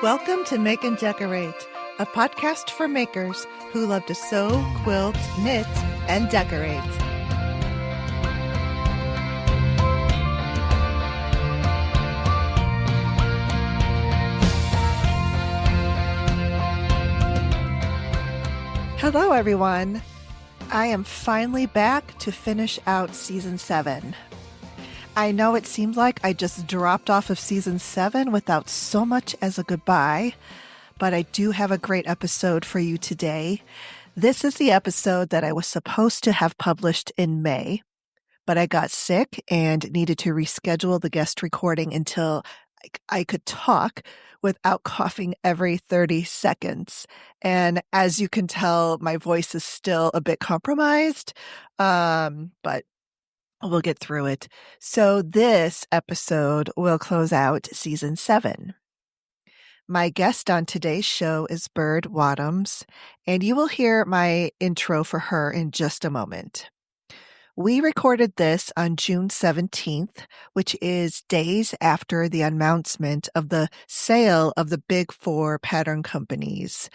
Welcome to Make and Decorate, a podcast for makers who love to sew, quilt, knit, and decorate. Hello, everyone. I am finally back to finish out Season 7. I know it seems like I just dropped off of Season 7 without so much as a goodbye, but I do have a great episode for you today. This is the episode that I was supposed to have published in May, but I got sick and needed to reschedule the guest recording until I could talk without coughing every 30 seconds. And as you can tell, my voice is still a bit compromised, but we'll get through it. So this episode will close out Season 7. My guest on today's show is Byrd Wadhams, and you will hear my intro for her in just a moment. We recorded this on June 17th, which is days after the announcement of the sale of the big four pattern companies,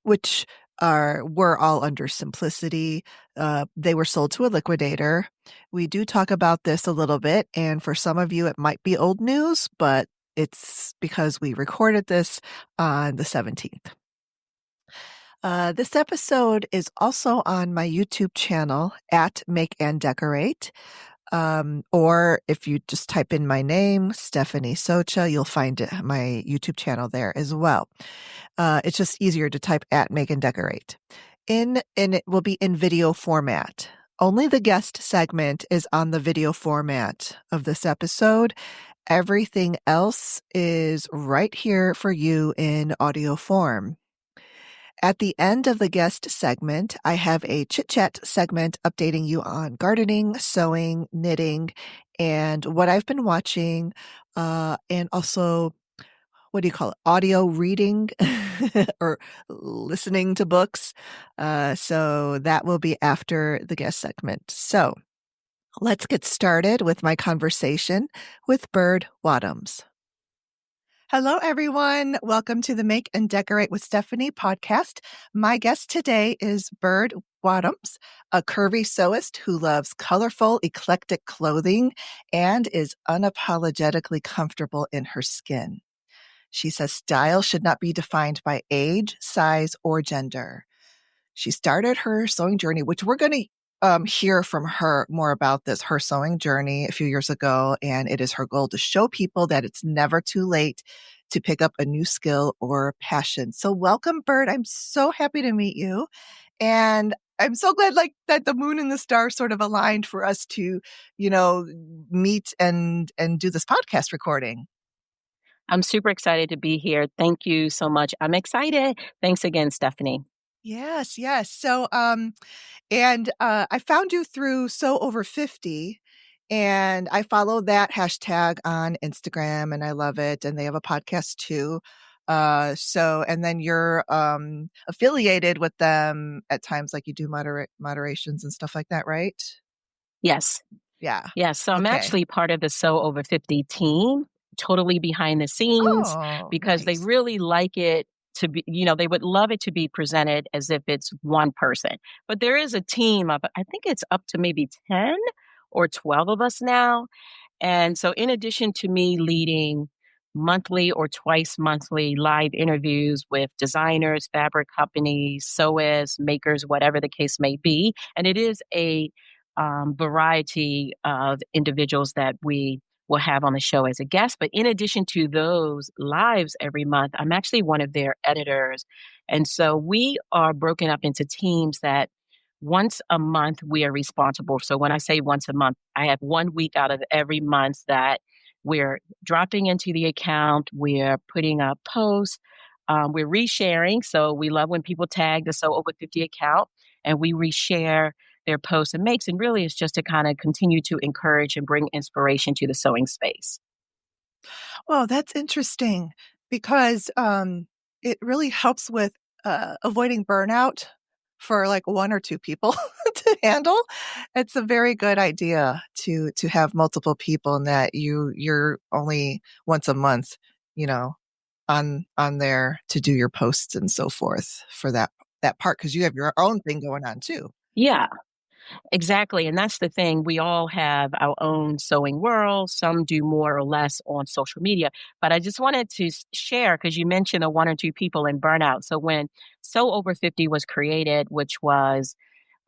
which were all under Simplicity. They were sold to a liquidator. We do talk about this a little bit, and for some of you, it might be old news, but it's because we recorded this on the 17th. This episode is also on my YouTube channel at Make and Decorate. Or if you just type in my name, Stephanie Socha, you'll find my YouTube channel there as well. It's just easier to type at Make and Decorate. And it will be in video format. Only the guest segment is on the video format of this episode. Everything else is right here for you in audio form. At the end of the guest segment, I have a chit-chat segment updating you on gardening, sewing, knitting, and what I've been watching, and also, audio reading or listening to books. So that will be after the guest segment. So let's get started with my conversation with Byrd Wadhams. Hello, everyone. Welcome to the Make and Decorate with Stephanie podcast. My guest today is Byrd Wadhams, a curvy sewist who loves colorful, eclectic clothing and is unapologetically comfortable in her skin. She says style should not be defined by age, size, or gender. She started her sewing journey, which we're going to hear from her more about this, her sewing journey a few years ago. And it is her goal to show people that it's never too late to pick up a new skill or passion. So welcome, Byrd. I'm so happy to meet you. And I'm so glad that the moon and the stars sort of aligned for us to, meet and do this podcast recording. I'm super excited to be here. Thank you so much. I'm excited. Thanks again, Stephanie. Yes. So, I found you through Sew Over 50, and I follow that hashtag on Instagram, and I love it. And they have a podcast too. And then you're affiliated with them at times, like you do moderations and stuff like that, right? Yes. Yeah. Yes. So I'm actually part of the Sew Over 50 team, totally behind the scenes, because they really like it to be, they would love it to be presented as if it's one person. But there is a team of, I think it's up to maybe 10 or 12 of us now. And so in addition to me leading monthly or twice monthly live interviews with designers, fabric companies, sewists, makers, whatever the case may be, and it is a variety of individuals that we will have on the show as a guest. But in addition to those lives every month, I'm actually one of their editors. And so we are broken up into teams that once a month we are responsible. So when I say once a month, I have 1 week out of every month that we're dropping into the account. We're putting up posts. We're resharing. So we love when people tag the Sew Over 50 account and we reshare their posts and makes. And really it's just to kind of continue to encourage and bring inspiration to the sewing space. Well, that's interesting because it really helps with avoiding burnout for like one or two people to handle. It's a very good idea to have multiple people and that you're only once a month, on there to do your posts and so forth for that part, because you have your own thing going on too. Yeah, exactly. And that's the thing. We all have our own sewing world. Some do more or less on social media. But I just wanted to share, because you mentioned the one or two people in burnout. So when Sew Over 50 was created, which was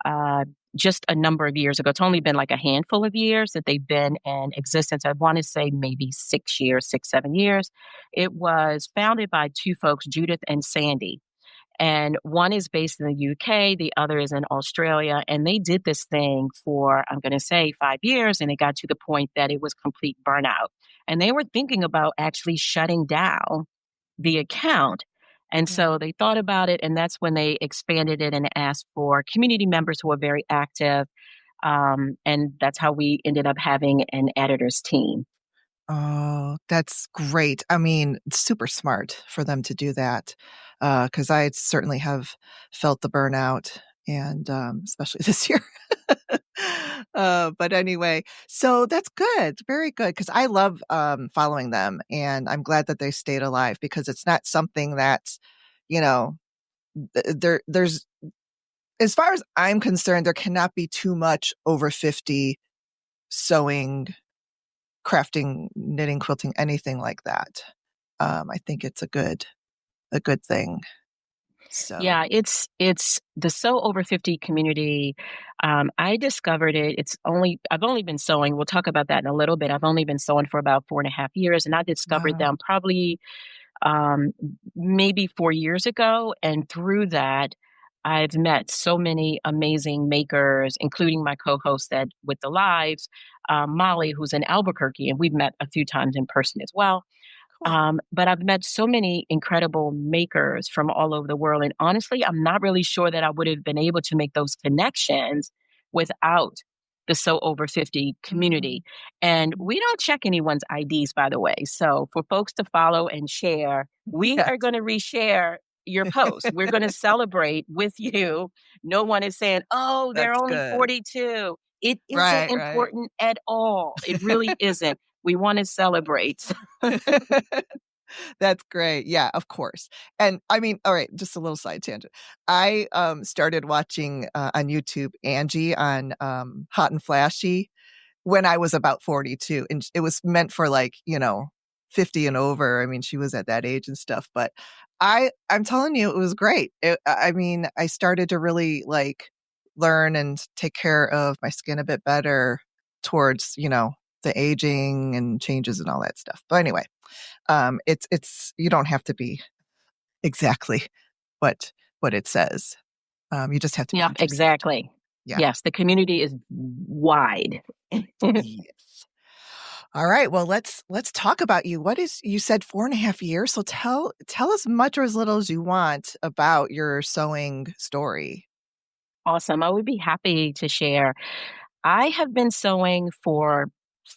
uh, just a number of years ago, it's only been like a handful of years that they've been in existence. I want to say maybe 6 years, 6, 7 years. It was founded by two folks, Judith and Sandy. And one is based in the UK, the other is in Australia. And they did this thing for, I'm going to say, 5 years. And it got to the point that it was complete burnout. And they were thinking about actually shutting down the account. And Yeah. so they thought about it. And that's when they expanded it and asked for community members who are very active. And that's how we ended up having an editor's team. Oh, that's great. I mean, it's super smart for them to do that, because I certainly have felt the burnout, and especially this year. But anyway, so that's good, very good, because I love following them, and I'm glad that they stayed alive, because it's not something that's, you know, there's, as far as I'm concerned, there cannot be too much over 50 sewing, crafting, knitting, quilting, anything like that. I think it's a good thing. So Yeah, it's the Sew Over 50 community. I discovered it. I've only been sewing. We'll talk about that in a little bit. I've only been sewing for about 4.5 years, and I discovered wow, them probably maybe 4 years ago. And through that, I've met so many amazing makers, including my co-host that with the lives, Molly, who's in Albuquerque, and we've met a few times in person as well. cool. But I've met so many incredible makers from all over the world. And honestly, I'm not really sure that I would have been able to make those connections without the So Over 50 Mm, community. And we don't check anyone's IDs, by the way. So for folks to follow and share, we yes, are going to reshare your post. We're going to celebrate with you. No one is saying, oh, they're that's only good. 42. It isn't Right, right. important at all. It really isn't. We want to celebrate. That's great. Yeah, of course. And I mean, all right, just a little side tangent. I started watching on YouTube Angie on Hot and Flashy when I was about 42, and it was meant for, like, 50 and over. I mean, she was at that age and stuff, but I'm telling you, it was great. I mean, I started to really, like, learn and take care of my skin a bit better towards, the aging and changes and all that stuff. But anyway, it's you don't have to be exactly what it says. You just have to be Yep, interested. exactly. Yeah. Yes, the community is wide. Yes. All right. Well, let's talk about you. You said 4.5 years. So tell as much or as little as you want about your sewing story. Awesome. I would be happy to share. I have been sewing for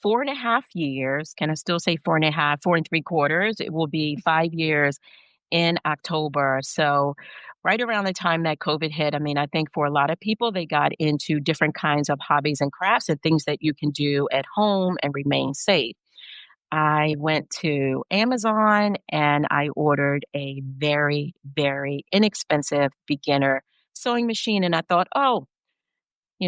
4.5 years. Can I still say 4.5, 4 3/4? It will be 5 years in October. So, right around the time that COVID hit, I mean, I think for a lot of people, they got into different kinds of hobbies and crafts and things that you can do at home and remain safe. I went to Amazon and I ordered a very, very inexpensive beginner sewing machine. And I thought, oh,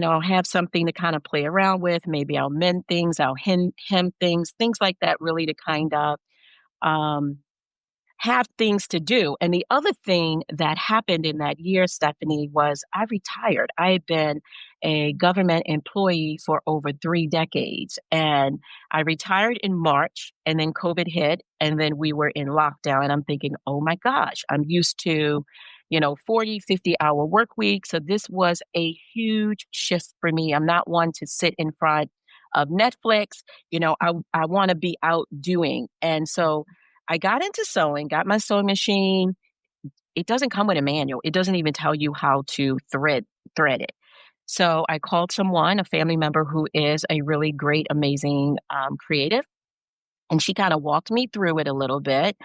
I'll have something to kind of play around with. Maybe I'll mend things, I'll hem things like that, really to kind of um, have things to do. And the other thing that happened in that year, Stephanie, was I retired. I had been a government employee for over 3 decades. And I retired in March, and then COVID hit, and then we were in lockdown. And I'm thinking, oh my gosh, I'm used to, 40, 50-hour work week. So this was a huge shift for me. I'm not one to sit in front of Netflix. I want to be out doing. And so I got into sewing, got my sewing machine. It doesn't come with a manual. It doesn't even tell you how to thread it. So I called someone, a family member who is a really great, amazing creative, and she kind of walked me through it a little bit.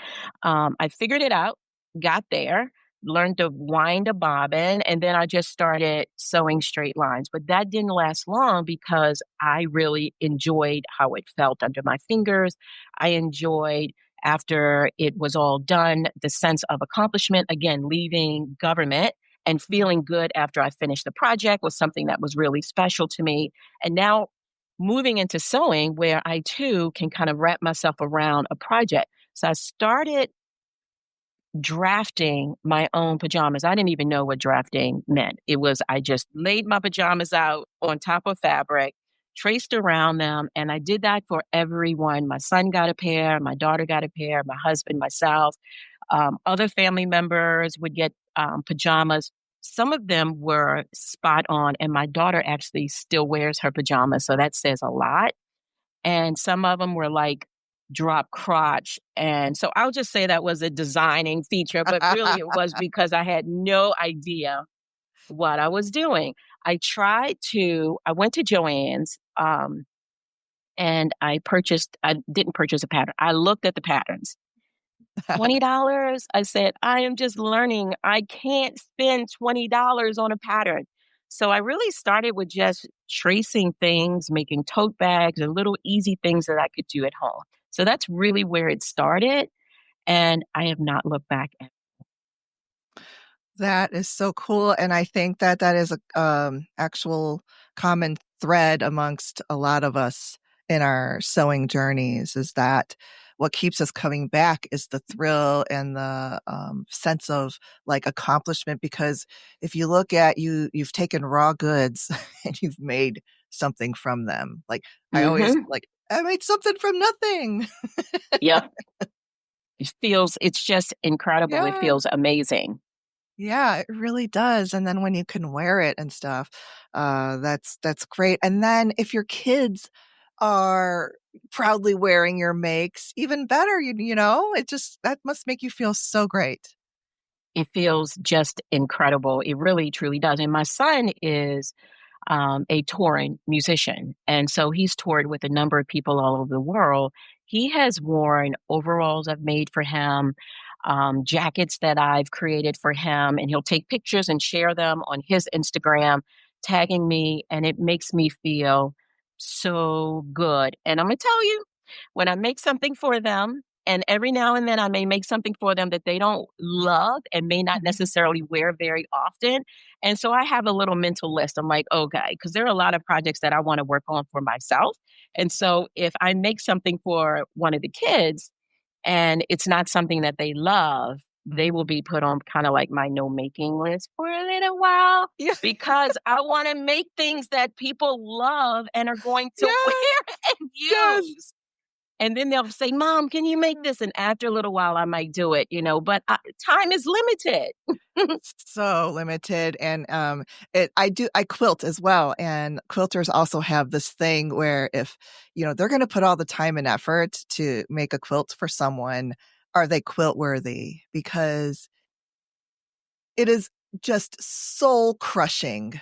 I figured it out, got there, learned to wind a bobbin, and then I just started sewing straight lines. But that didn't last long because I really enjoyed how it felt under my fingers. I enjoyed after it was all done, the sense of accomplishment, again, leaving government and feeling good after I finished the project was something that was really special to me. And now moving into sewing, where I too can kind of wrap myself around a project. So I started drafting my own pajamas. I didn't even know what drafting meant. It was, I just laid my pajamas out on top of fabric, traced around them, and I did that for everyone. My son got a pair, my daughter got a pair, my husband, myself. Other family members would get pajamas. Some of them were spot on, and my daughter actually still wears her pajamas, so that says a lot. And some of them were like drop crotch. And so I'll just say that was a designing feature, but really it was because I had no idea what I was doing. I went to Joann's and I didn't purchase a pattern. I looked at the patterns. $20. I said, I am just learning. I can't spend $20 on a pattern. So I really started with just tracing things, making tote bags and little easy things that I could do at home. So that's really where it started. And I have not looked back at. That is so cool. And I think that that is a actual common thread amongst a lot of us in our sewing journeys, is that what keeps us coming back is the thrill and the sense of like accomplishment. Because if you look at you've taken raw goods and you've made something from them. Like I always like, I made something from nothing. Yep. It's just incredible. It Yeah. feels amazing. Yeah, it really does. And then when you can wear it and stuff, that's great. And then if your kids are proudly wearing your makes, even better. You know, it just that must make you feel so great. It feels just incredible. It really, truly does. And my son is a touring musician. And so he's toured with a number of people all over the world. He has worn overalls I've made for him, jackets that I've created for him, and he'll take pictures and share them on his Instagram, tagging me, and it makes me feel so good. And I'm going to tell you, when I make something for them, and every now and then I may make something for them that they don't love and may not Mhm. necessarily wear very often, and so I have a little mental list. I'm like, okay, because there are a lot of projects that I want to work on for myself. And so if I make something for one of the kids and it's not something that they love, they will be put on kind of like my no making list for a little while Yeah. because I want to make things that people love and are going to Yes. wear and Yes. use. And then they'll say, Mom, can you make this? And after a little while, I might do it, but time is limited. So limited. And I quilt as well, and quilters also have this thing where if they're going to put all the time and effort to make a quilt for someone, are they quilt worthy? Because it is just soul crushing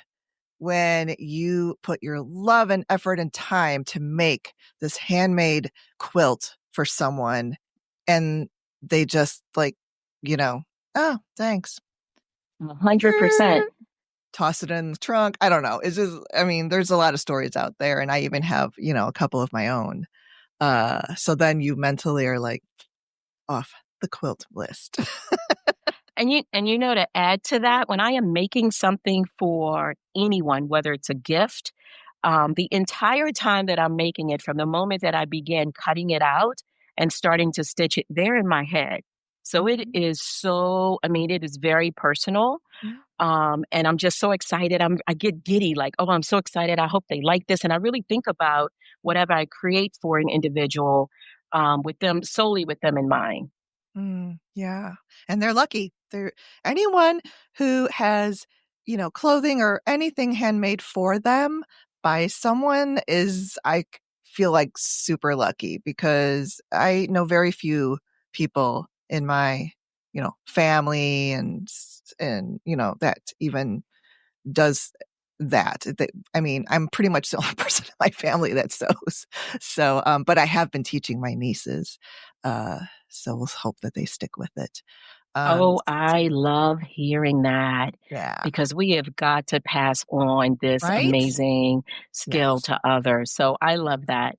when you put your love and effort and time to make this handmade quilt for someone, and they just like, oh, thanks. 100%. Toss it in the trunk. I don't know. It's just, I mean, there's a lot of stories out there, and I even have, a couple of my own. So then you mentally are like off the quilt list. And to add to that, when I am making something for anyone, whether it's a gift, the entire time that I'm making it, from the moment that I began cutting it out and starting to stitch it, they're in my head. So it Mhm. is it is very personal. Yeah. And I'm just so excited. I get giddy, like, oh, I'm so excited. I hope they like this. And I really think about whatever I create for an individual, solely with them in mind. Yeah. And they're lucky. They're anyone who has, clothing or anything handmade for them by someone is, feel like super lucky, because I know very few people in my, family and that even does that. I mean, I'm pretty much the only person in my family that sews. So, but I have been teaching my nieces. Uh, so we'll hope that they stick with it. Oh, I love hearing that Yeah. because we have got to pass on this Right? amazing skill Yes. to others. So I love that.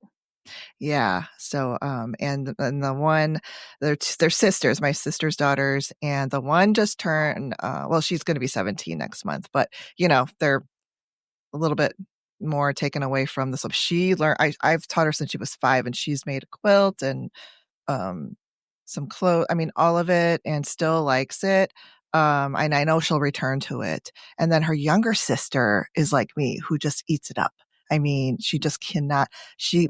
Yeah. So, and the one, they're sisters, my sister's daughters, and the one just turned, well, she's going to be 17 next month, but they're a little bit more taken away from this. So she learned, I've taught her since she was 5, and she's made a quilt and, um, some clothes, I mean, all of it, and still likes it. And I know she'll return to it. And then her younger sister is like me, who just eats it up. I mean, she just cannot,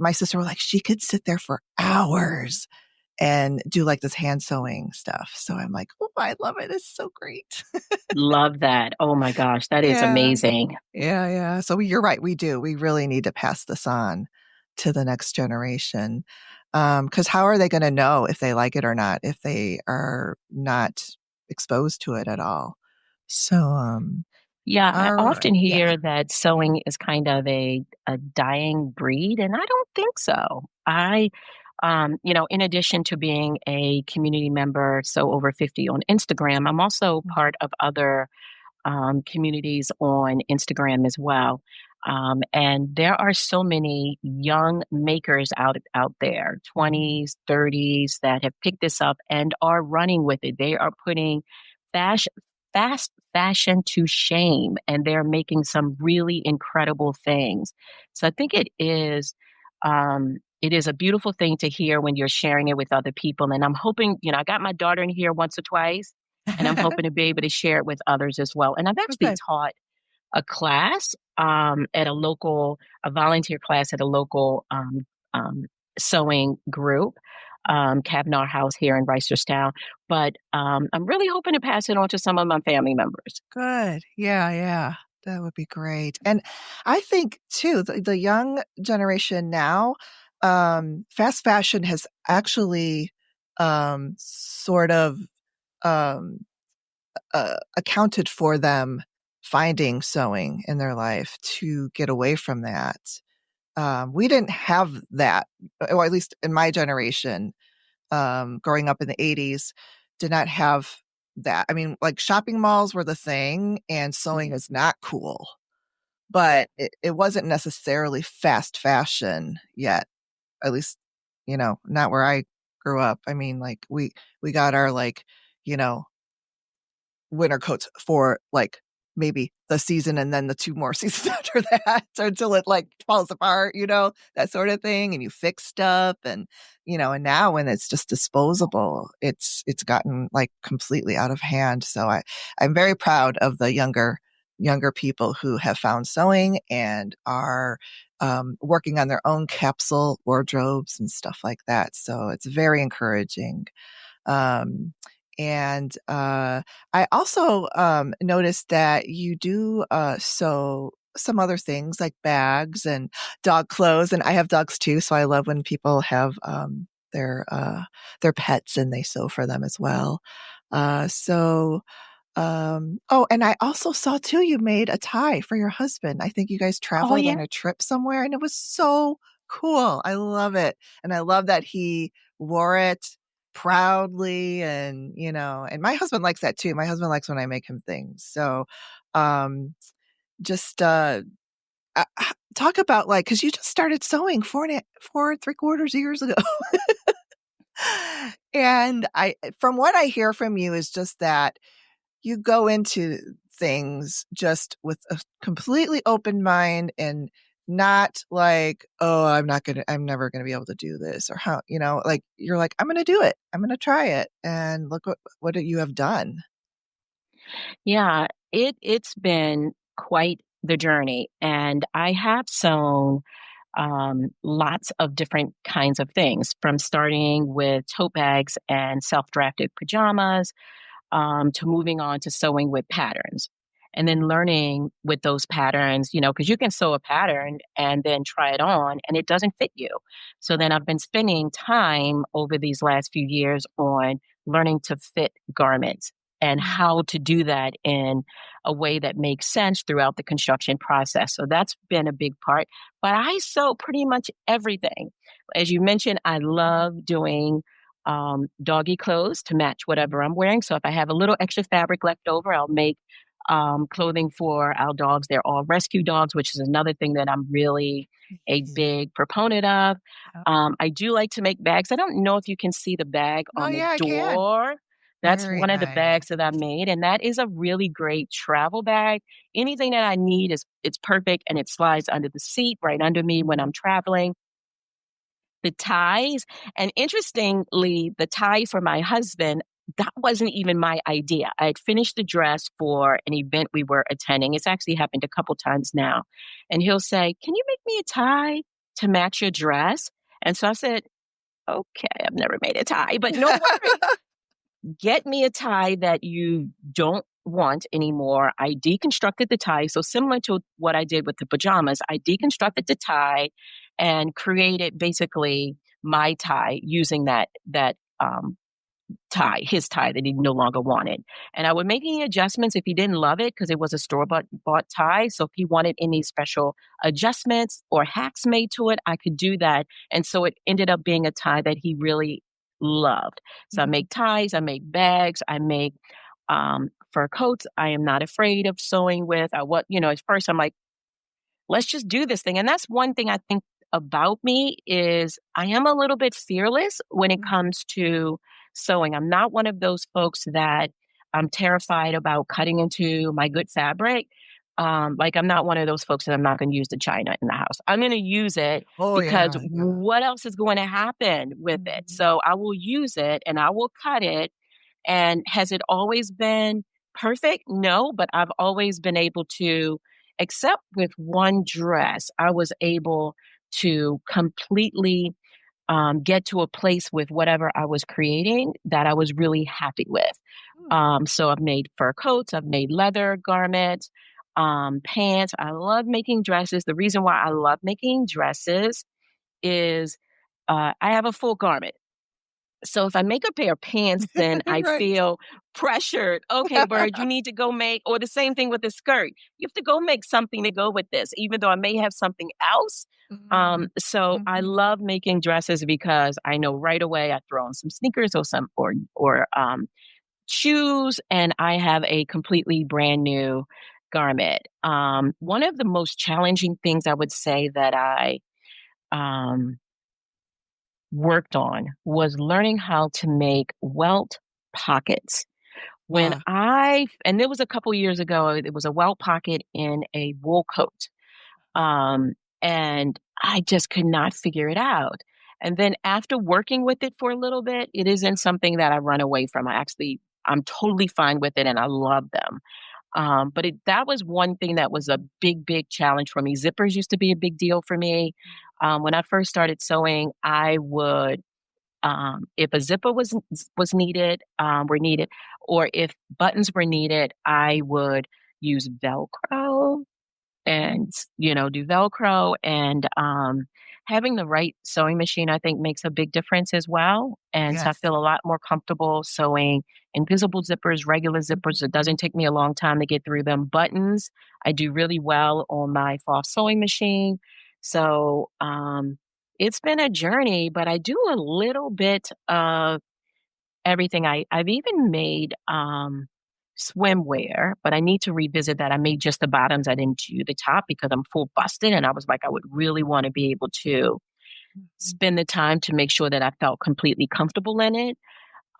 my sister was like, she could sit there for hours and do like this hand sewing stuff. So I'm like, oh, I love it. It's so great. Love that. Oh my gosh, that is Yeah. amazing. Yeah. Yeah. So you're right. We do. We really need to pass this on to the next generation. Because how are they going to know if they like it or not if they are not exposed to it at all? So, Yeah, I all right. often Yeah. hear that sewing is kind of a dying breed, and I don't think so. In addition to being a community member, so over 50 on Instagram, I'm also part of other communities on Instagram as well. And there are so many young makers out there, 20s, 30s, that have picked this up and are running with it. They are putting fashion, fast fashion to shame, and they're making some really incredible things. So I think it is a beautiful thing to hear when you're sharing it with other people. And I'm hoping, I got my daughter in here once or twice, and I'm hoping to be able to share it with others as well. And I've actually Okay. taught a class at a volunteer class at a local sewing group, Kavanaugh House here in Reisterstown. But I'm really hoping to pass it on to some of my family members. Good. Yeah. Yeah. That would be great. And I think too, the young generation now, fast fashion has actually, sort of, um, accounted for them finding sewing in their life to get away from that. We didn't have that, or at least in my generation, growing up in the 80s, did not have that. I mean, like shopping malls were the thing, and sewing is not cool, but it wasn't necessarily fast fashion yet, at least, not where I grew up. I mean, like we got our like, you know, winter coats for like maybe the season and then the 2 more seasons after that until it like falls apart, that sort of thing. And you fix stuff and now when it's just disposable, it's gotten like completely out of hand. So I'm very proud of the younger people who have found sewing and are working on their own capsule wardrobes and stuff like that. So it's very encouraging. Um, and I also noticed that you do sew some other things like bags and dog clothes. And I have dogs too, so I love when people have their pets and they sew for them as well. So oh, and I also saw too, you made a tie for your husband. I think you guys Oh, traveled yeah. on a trip somewhere and it was so cool. I love it. And I love that he wore it proudly and my husband likes that too. My husband likes when I make him things. So, just, talk about like, cause you just started sewing 4.75 years ago. And from what I hear from you is just that you go into things just with a completely open mind and not like, oh, I'm never gonna be able to do this or how, like you're like, I'm gonna do it. I'm gonna try it. And look what you have done. Yeah, it's been quite the journey, and I have sewn lots of different kinds of things, from starting with tote bags and self-drafted pajamas, to moving on to sewing with patterns. And then learning with those patterns, because you can sew a pattern and then try it on and it doesn't fit you. So then I've been spending time over these last few years on learning to fit garments and Mm. how to do that in a way that makes sense throughout the construction process. So that's been a big part. But I sew pretty much everything. As you mentioned, I love doing doggy clothes to match whatever I'm wearing. So if I have a little extra fabric left over, I'll make clothing for our dogs. They're all rescue dogs, which is another thing that I'm really a big proponent of. I do like to make bags. I don't know if you can see the bag Oh, on the yeah, I can. door. That's Very one of the nice. bags that I made, and that is a really great travel bag. Anything that I need it's perfect, and it slides under the seat, right under me when I'm traveling. The ties, and interestingly, the tie for my husband, that wasn't even my idea. I had finished the dress for an event we were attending. It's actually happened a couple times now. And he'll say, "Can you make me a tie to match your dress?" And so I said, "Okay, I've never made a tie, but no worries. Get me a tie that you don't want anymore." I deconstructed the tie. So similar to what I did with the pajamas, I deconstructed the tie and created basically my tie using that tie, his tie that he no longer wanted. And I would make any adjustments if he didn't love it because it was a store bought tie. So if he wanted any special adjustments or hacks made to it, I could do that. And so it ended up being a tie that he really loved. So I make ties, I make bags, I make fur coats. I am not afraid of sewing with. At first I'm like, let's just do this thing. And that's one thing I think about me is I am a little bit fearless when it comes to sewing. I'm not one of those folks that I'm terrified about cutting into my good fabric. Like I'm not one of those folks that I'm not going to use the china in the house. I'm going to use it Oh, because yeah. what else is going to happen with it? So I will use it and I will cut it. And has it always been perfect? No, but I've always been able to, except with one dress, I was able to completely get to a place with whatever I was creating that I was really happy with. So I've made fur coats, I've made leather garments, pants. I love making dresses. The reason why I love making dresses is I have a full garment. So if I make a pair of pants, then I Right. feel pressured. Okay, Bird, you need to go make, or the same thing with the skirt. You have to go make something to go with this, even though I may have something else. So I love making dresses because I know right away I throw on some sneakers or shoes, and I have a completely brand new garment. One of the most challenging things I would say that I um, worked on was learning how to make welt pockets. And it was a couple years ago, it was a welt pocket in a wool coat. Um, and I just could not figure it out. And then after working with it for a little bit, it isn't something that I run away from. I'm totally fine with it and I love them. That was one thing that was a big, big challenge for me. Zippers used to be a big deal for me. When I first started sewing, I would, if a zipper were needed, or if buttons were needed, I would use Velcro and do Velcro and having the right sewing machine I think makes a big difference as well. And so I Yes. feel a lot more comfortable sewing invisible zippers, regular zippers. It doesn't take me a long time to get through them. Buttons I do really well on my fast sewing machine. So it's been a journey, but I do a little bit of everything. I've even made swimwear, but I need to revisit that. I made just the bottoms. I didn't do the top because I'm full busted, and I was like, I would really want to be able to spend the time to make sure that I felt completely comfortable in it.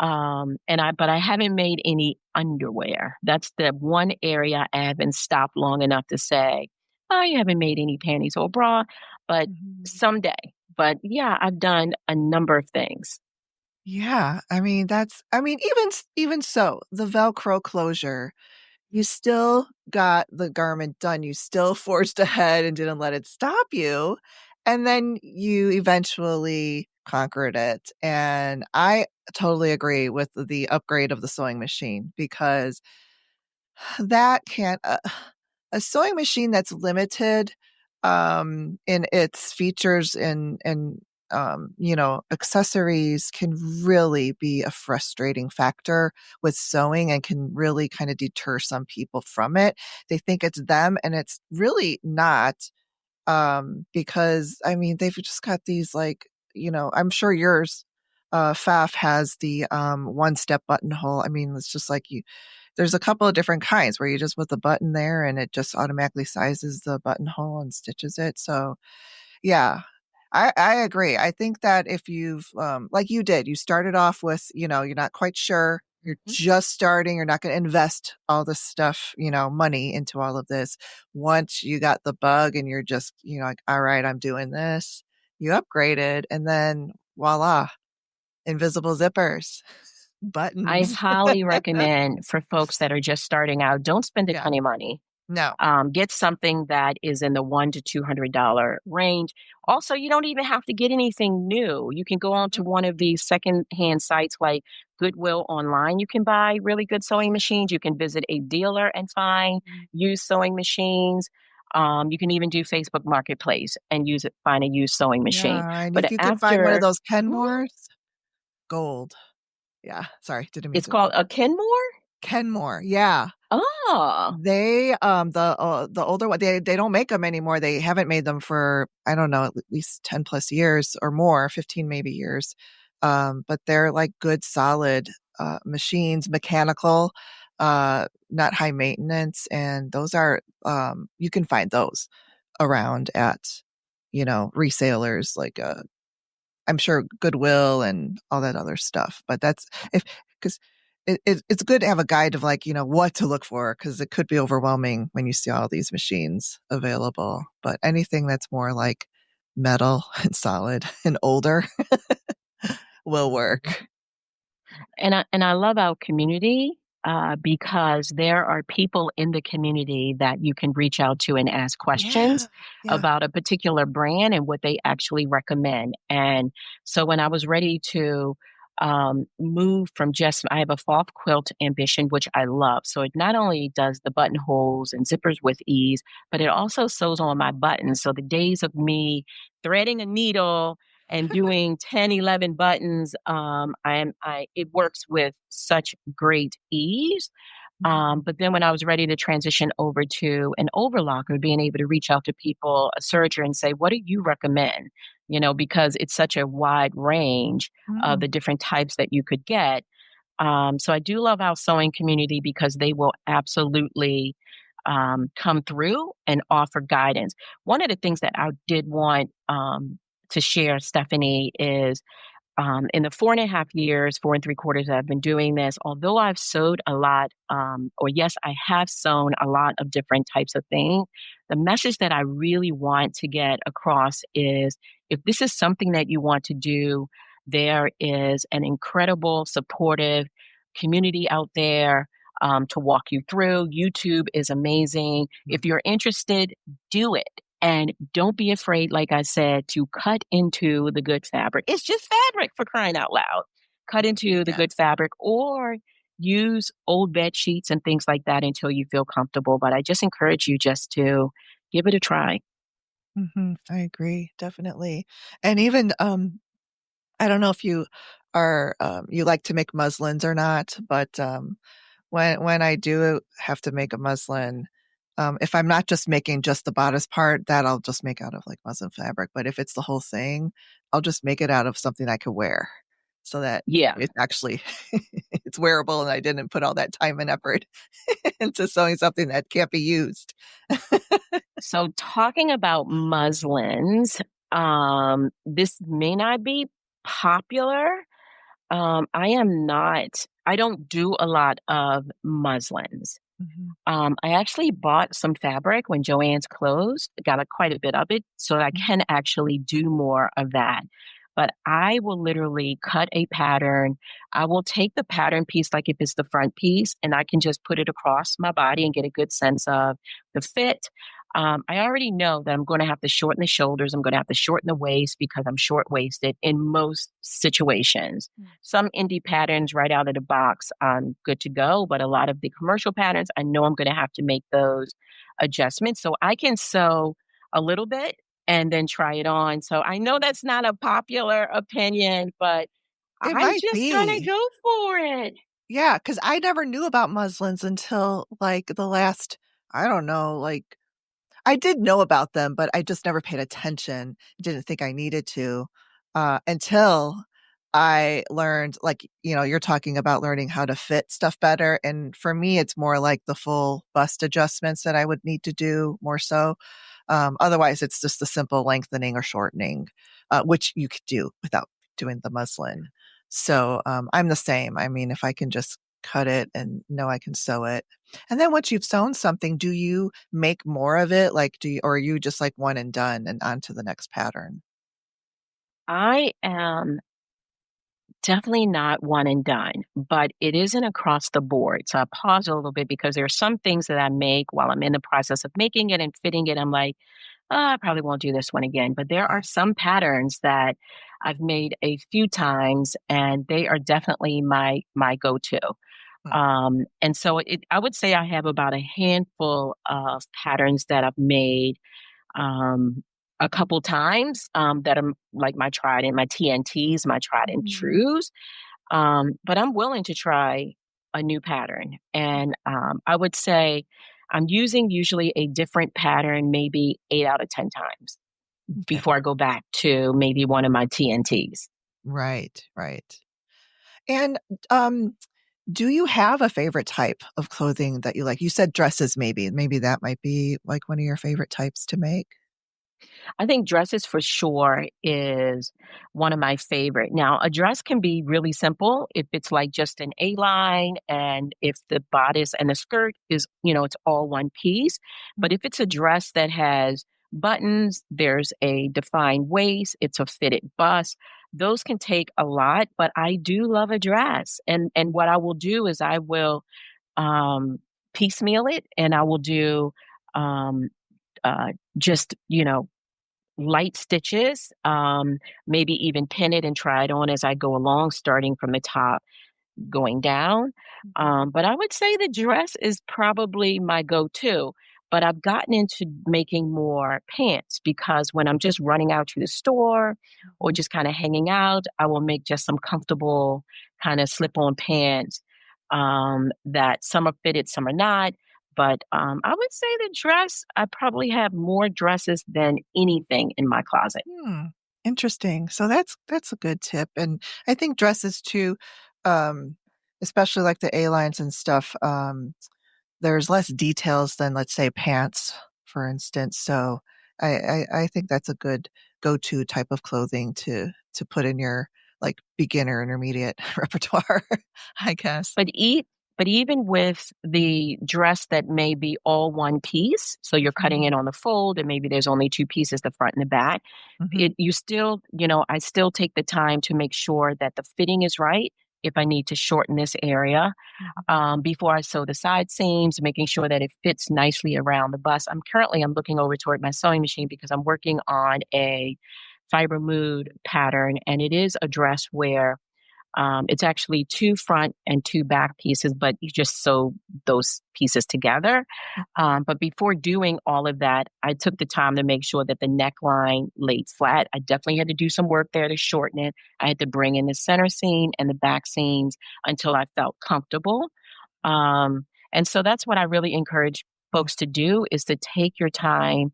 But I haven't made any underwear. That's the one area I haven't stopped long enough to say, oh, you haven't made any panties or bra, but someday. But yeah, I've done a number of things. Yeah, I mean, even so, the Velcro closure, you still got the garment done. You still forged ahead and didn't let it stop you. And then you eventually conquered it. And I totally agree with the upgrade of the sewing machine because that can't a sewing machine that's limited in its features and accessories can really be a frustrating factor with sewing and can really kind of deter some people from it. They think it's them and it's really not. Because I mean they've just got these I'm sure yours Faf has the one step buttonhole. I mean, it's just like there's a couple of different kinds where you just put the button there and it just automatically sizes the buttonhole and stitches it. So yeah, I agree. I think that if you've, like you did, you started off with, you're not quite sure, you're just starting, you're not going to invest all this stuff, money into all of this. Once you got the bug and you're just, like, all right, I'm doing this, you upgraded, and then voila, invisible zippers, I buttons. highly recommend for folks that are just starting out, don't spend a Yeah. ton of money. No. Get something that is in the $100 to $200 range. Also, you don't even have to get anything new. You can go on to one of these secondhand sites like Goodwill online. You can buy really good sewing machines. You can visit a dealer and find used sewing machines. You can even do Facebook Marketplace and find a used sewing machine. Yeah. And But if you could find one of after, those Mhm. Kenmores, gold. Yeah. Sorry. Didn't mean It's to. called a Kenmore. Kenmore. Yeah. Oh, They, the older one, they don't make them anymore. They haven't made them for, I don't know, at least 10 plus years or more, 15 maybe years. But they're like good, solid, machines, mechanical, not high maintenance. And those are, you can find those around at, resellers like, I'm sure Goodwill and all that other stuff. But that's because it's good to have a guide of like, what to look for, because it could be overwhelming when you see all these machines available. But anything that's more like metal and solid and older will work. And I love our community because there are people in the community that you can reach out to and ask Yeah. questions Yeah. about a particular brand and what they actually recommend. And so when I was ready to move from just, I have a cloth quilt ambition, which I love. So it not only does the buttonholes and zippers with ease, but it also sews on my buttons. So the days of me threading a needle and doing 10, 11 buttons, it works with such great ease. But then when I was ready to transition over to an overlocker, being able to reach out to people, a serger, and say, what do you recommend? Because it's such a wide range of Mm. the different types that you could get. So I do love our sewing community because they will absolutely come through and offer guidance. One of the things that I did want to share, Stephanie, is in the 4.5 years, 4 3/4 that I've been doing this, although I've sewed a lot, or yes, I have sewn a lot of different types of things, the message that I really want to get across is if this is something that you want to do, there is an incredible, supportive community out there to walk you through. YouTube is amazing. If you're interested, do it. And don't be afraid, like I said, to cut into the good fabric. It's just fabric, for crying out loud. Cut into the Yeah. good fabric or use old bed sheets and things like that until you feel comfortable. But I just encourage you just to give it a try. I agree, definitely. And even, I don't know if you are, you like to make muslins or not, but, when I do have to make a muslin, if I'm not just making just the bodice part, that I'll just make out of like muslin fabric. But if it's the whole thing, I'll just make it out of something I could wear so that Yeah. it's actually it's wearable and I didn't put all that time and effort into sewing something that can't be used. So talking about muslins, this may not be popular. I don't do a lot of muslins. Mhm. I actually bought some fabric when Joann's closed, got quite a bit of it, so I can actually do more of that. But I will literally cut a pattern. I will take the pattern piece, like if it's the front piece, and I can just put it across my body and get a good sense of the fit. I already know that I'm going to have to shorten the shoulders. I'm going to have to shorten the waist because I'm short waisted in most situations. Some indie patterns right out of the box, I'm good to go. But a lot of the commercial patterns, I know I'm going to have to make those adjustments. So I can sew a little bit and then try it on. So I know that's not a popular opinion, but It I'm might just going to be. go for it. Yeah, because I never knew about muslins until like the last, I don't know, like I did know about them, but I just never paid attention. Didn't think I needed to, until I learned, like, you're talking about learning how to fit stuff better. And for me, it's more like the full bust adjustments that I would need to do more so. Otherwise, it's just the simple lengthening or shortening, which you could do without doing the muslin. So I'm the same. I mean, if I can just cut it and know I can sew it. And then once you've sewn something, do you make more of it? Like, or are you just like one and done and on to the next pattern? I am definitely not one and done, but it isn't across the board. So I pause a little bit because there are some things that I make while I'm in the process of making it and fitting it. I'm like, "Oh, I probably won't do this one again." But there are some patterns that I've made a few times, and they are definitely my go-to. Mm. And so I would say I have about a handful of patterns that I've made um, a couple times that are like my TNTs, my tried and Mhm. trues. But I'm willing to try a new pattern. And I would say I'm using usually a different pattern maybe 8 out of 10 times Okay. before I go back to maybe one of my TNTs. Right, right. And um, do you have a favorite type of clothing that you like? You said dresses, maybe. Maybe that might be like one of your favorite types to make. I think dresses for sure is one of my favorite. Now, a dress can be really simple if it's like just an A line and if the bodice and the skirt is, it's all one piece. Mm. But if it's a dress that has buttons, there's a defined waist, it's a fitted bust, those can take a lot, but I do love a dress. And what I will do is I will um piecemeal it and I will do um just, light stitches, maybe even pin it and try it on as I go along, starting from the top going down. Mhm. But I would say the dress is probably my go-to. But I've gotten into making more pants because when I'm just running out to the store or Mhm. just kind of hanging out, I will make just some comfortable kind of slip-on pants that some are fitted, some are not. But I would say the dress, I probably have more dresses than anything in my closet. Hmm. Interesting. So that's a good tip. And I think dresses too, um, especially like the A lines and stuff. There's less details than, let's say, pants, for instance. So I think that's a good go-to type of clothing to put in your like beginner intermediate repertoire, I guess. But e but even with the dress that may be all one piece, so you're cutting Mhm. it on the fold and maybe there's only 2 pieces, the front and the back, Mhm. you still I still take the time to make sure that the fitting is right if I need to shorten this area, Mhm. before I sew the side seams, making sure that it fits nicely around the bust. I'm looking over toward my sewing machine because I'm working on a fiber mood pattern, and it is a dress where it's actually 2 front and 2 back pieces, but you just sew those pieces together. Mhm. But before doing all of that, I took the time to make sure that the neckline laid flat. I definitely had to do some work there to shorten it. I had to bring in the center seam and the back seams until I felt comfortable. Um, and so that's what I really encourage Yeah. folks to do is to take your time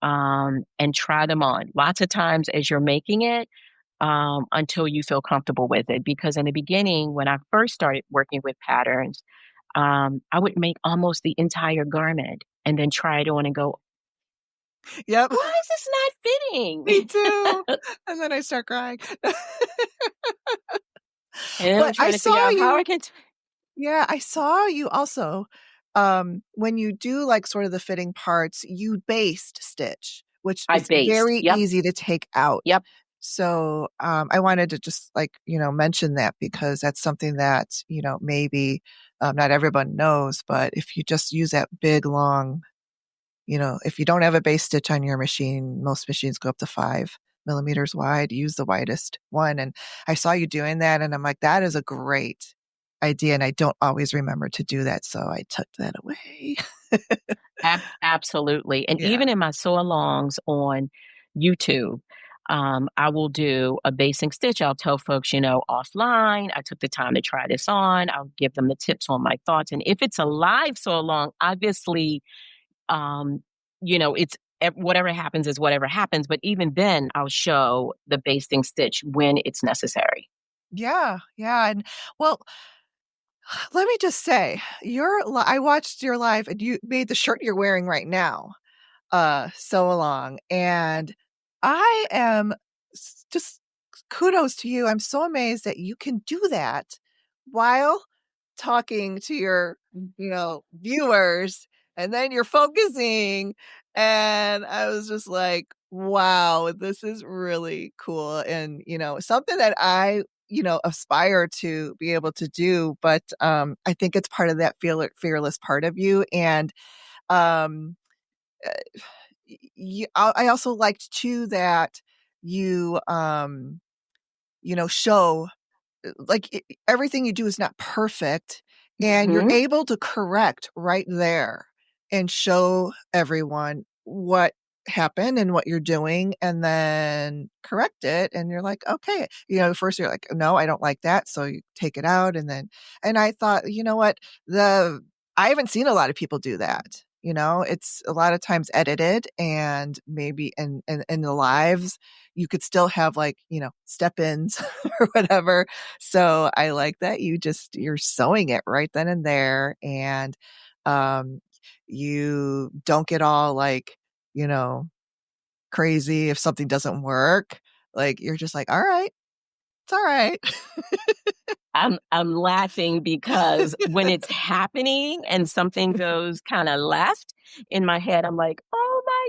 and try them on lots of times as you're making it until you feel comfortable with it. Because in the beginning, when I first started working with patterns, I would make almost the entire garment and then try it on and go, Yep. why is this not Me fitting? too. And then I start crying. And then I'm But I trying to figure saw out how I you. can. Yeah, I saw you also, when you do, like, sort of the fitting parts, you baste stitch, which I is based. very Yep. easy to take out. Yep. So, I wanted to just, like, mention that because that's something that, maybe, not everyone knows, but if you just use that big, long, if you don't have a base stitch on your machine, most machines go up to 5 millimeters wide. Use the widest one. And I saw you doing that, and I'm like, that is a great idea. And I don't always remember to do that. So I took that away. Absolutely. And Yeah. even in my sew alongs on YouTube, I will do a basing stitch. I'll tell folks, offline, I took the time to try this on. I'll give them the tips on my thoughts. And if it's a live sew along, obviously, um, it's whatever happens is whatever happens. But even then, I'll show the basting stitch when it's necessary. Yeah, yeah. And well, let me just say, I watched your live and you made the shirt you're wearing right now, sew along. And I am just kudos to you. I'm so amazed that you can do that while talking to your, viewers, and then you're focusing. And I was just like, wow, this is really cool. And, something that I, aspire to be able to do, but I think it's part of that fearless part of you. And um uh, I also liked too that you show like everything you do is not perfect, and you're Hmm. able to correct right there and show everyone what happened and what you're doing, and then correct it. And you're like, okay, first you're like, no, I don't like that, so you take it out. And I thought, you know what, the I haven't seen a lot of people do that. It's a lot of times edited, and maybe in the lives you could still have, like, step ins or whatever. So I like that you're sewing it right then and there. And um you don't get all, like, you know, crazy if something doesn't work. Like, you're just like, all right, it's all right. I'm laughing because when it's happening and something goes kind of left in my head, I'm like, oh my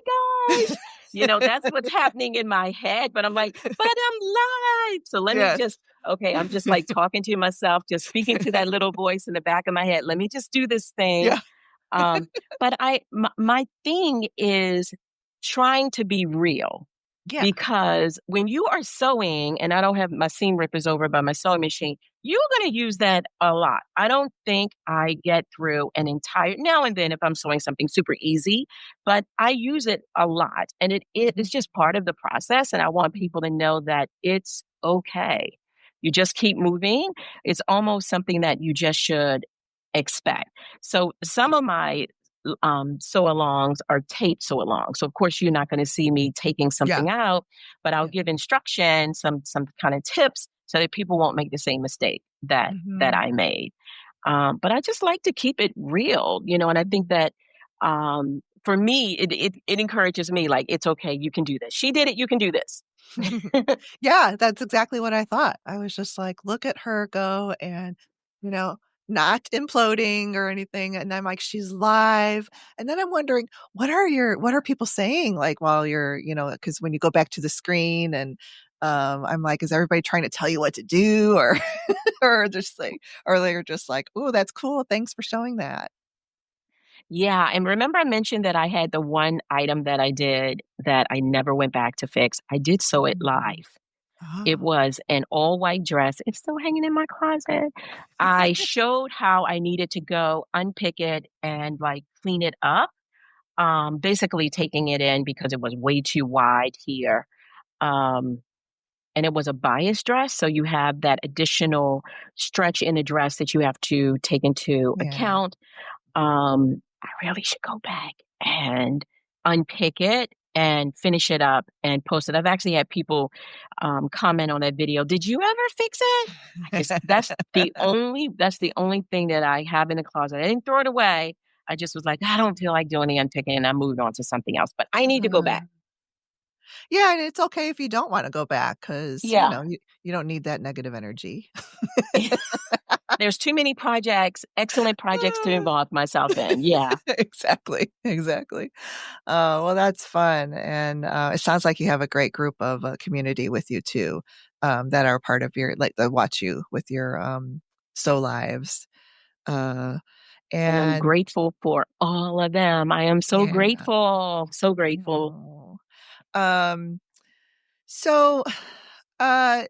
gosh. That's what's happening in my head. But I'm like, but I'm live. So let me Yes. just, okay, I'm just like talking to myself, just speaking to that little voice in the back of my head. Let me just do this thing. Yeah. Um, but my thing is trying to be real, Yeah. because when you are sewing, and I don't have my seam rippers over by my sewing machine, you're going to use that a lot. I don't think I get through an entire, now and then if I'm sewing something super easy, but I use it a lot, and it Mhm. is just part of the process. And I want people to know that it's okay. You just keep moving. It's almost something that you just should expect. So some of my sew alongs are tape sew alongs. So of course you're not going to see me taking Yeah. something out, but I'll Yeah. give instruction, some kind of tips so that people won't make the same mistake that Mhm. I made. But I just like to keep it real, and I think that for me, it encourages me. Like, it's okay, you can do this. She did it, you can do this. Yeah, that's exactly what I thought. I was just like, look at her go, and, you know, not imploding or anything. And I'm like, she's live. And then I'm wondering, what are people saying? Like, while you're, because when you go back to the screen, and I'm like, is everybody trying to tell you what to do, or or they're just like, oh, that's cool. Thanks for showing that. Yeah, and remember I mentioned that I had the one item that I did that I never went back to fix. I did sew it Mhm. live. It Oh. was an all white dress. It's still hanging in my closet. I showed how I needed to go unpick it and, like, clean it up. Basically taking it in because it was way too wide here. Um, and it was a bias dress, so you have that additional stretch in the dress that you have to take into Yeah. account. I really should go back and unpick it and finish it up and post it. I've actually had people comment on that video. Did you ever fix it? I just that's the only thing that I have in the closet. I didn't throw it away. I just was like, I don't feel like doing the unpicking, and I moved on to something else. But I need to go back. Yeah, and it's okay if you don't wanna go back, 'cause, Yeah. you don't need that negative energy. There's too many projects, excellent projects to involve myself in. Yeah. Exactly, exactly. Well, that's fun, and, it sounds like you have a great group of, community with you too, that are part of your, like, that watch you with your, Sew Lives, uh, And I'm and grateful for all of them. I am so yeah. grateful, so grateful. Oh. Um, so, uh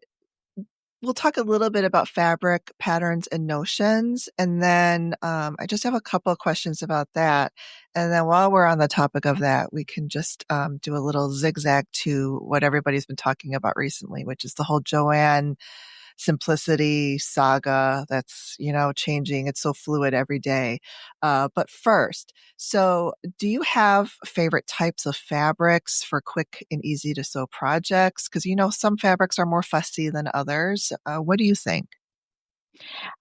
we'll talk a little bit about fabric patterns and notions, and then I just have a couple of questions about that. And then while we're on the topic of that, we can just do a little zigzag to what everybody's been talking about recently, which is the whole Joanne Simplicity Saga that's, changing. It's so fluid every day. But first, so do you have favorite types of fabrics for quick and easy to sew projects? Because, some fabrics are more fussy than others. What do you think?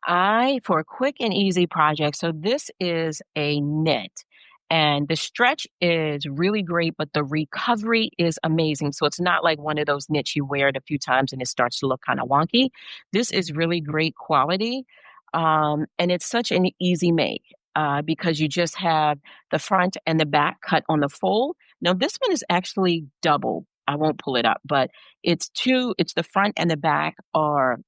For a quick and easy project, so this is a knit. And the stretch is really great, but the recovery is amazing. So it's not like one of those knits you wear it a few times and it starts to look kind of wonky. This is really great quality. And it's such an easy make because you just have the front and the back cut on the fold. Now, this one is actually double. I won't pull it up, but it's the front and the back are,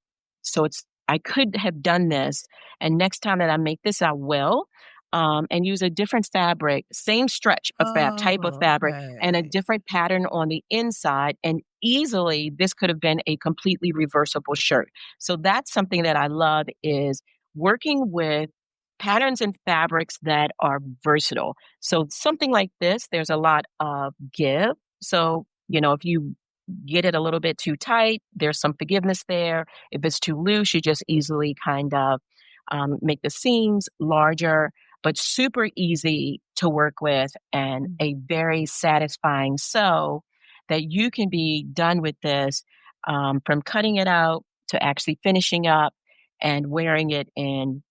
so I could have done this, and next time that I make this, I will, and use a different fabric, same stretch of type of Oh, fabric, and a okay. different pattern on the inside, and easily this could have been a completely reversible shirt. So that's something that I love is working with patterns and fabrics that are versatile. So something like this, there's a lot of give. So, if you get it a little bit too tight, there's some forgiveness there. If it's too loose, you just easily kind of make the seams larger, but super easy to work with and a very satisfying sew that you can be done with this from cutting it out to actually finishing up and wearing it in,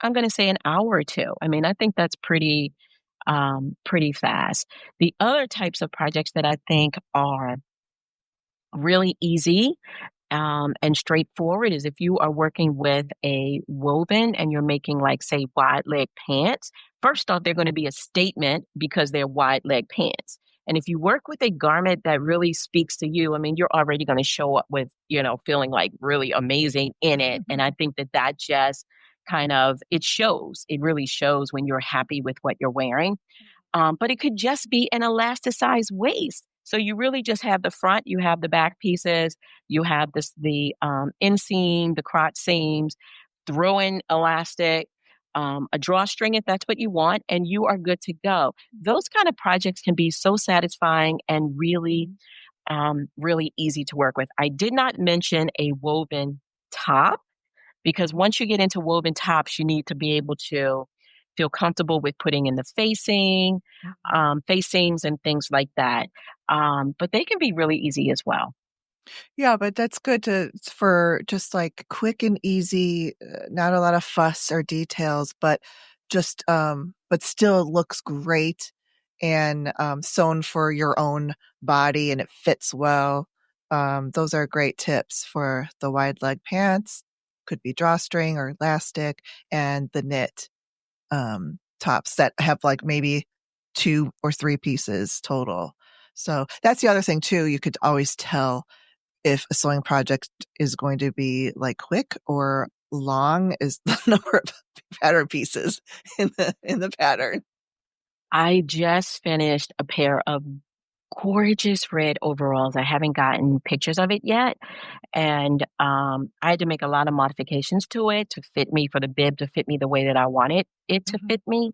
I'm going to say, an hour or two. I mean, I think that's pretty fast. The other types of projects that I think are really easy and straightforward is if you are working with a woven and you're making, like, say, wide leg pants. First off, they're going to be a statement because they're wide leg pants. And if you work with a garment that really speaks to you, I mean, you're already going to show up with, feeling like really amazing in it. And I think that just kind of, it shows, it really shows when you're happy with what you're wearing. But it could just be an elasticized waist. So you really just have the front, you have the back pieces, you have the inseam, the crotch seams, throw in elastic, a drawstring if that's what you want, and you are good to go. Those kind of projects can be so satisfying and really easy to work with. I did not mention a woven top because once you get into woven tops, you need to be able to feel comfortable with putting in the face seams and things like that. But they can be really easy as well. Yeah, but that's good for just like quick and easy, not a lot of fuss or details, but but still looks great and sewn for your own body and it fits well. Those are great tips for the wide leg pants. Could be drawstring or elastic, and the knit tops that have like maybe 2 or 3 pieces total. So that's the other thing too. You could always tell if a sewing project is going to be like quick or long is the number of pattern pieces in the pattern. I just finished a pair of gorgeous red overalls. I haven't gotten pictures of it yet. And I had to make a lot of modifications to it to fit me, for the bib to fit me the way that I wanted it to Mhm. fit me.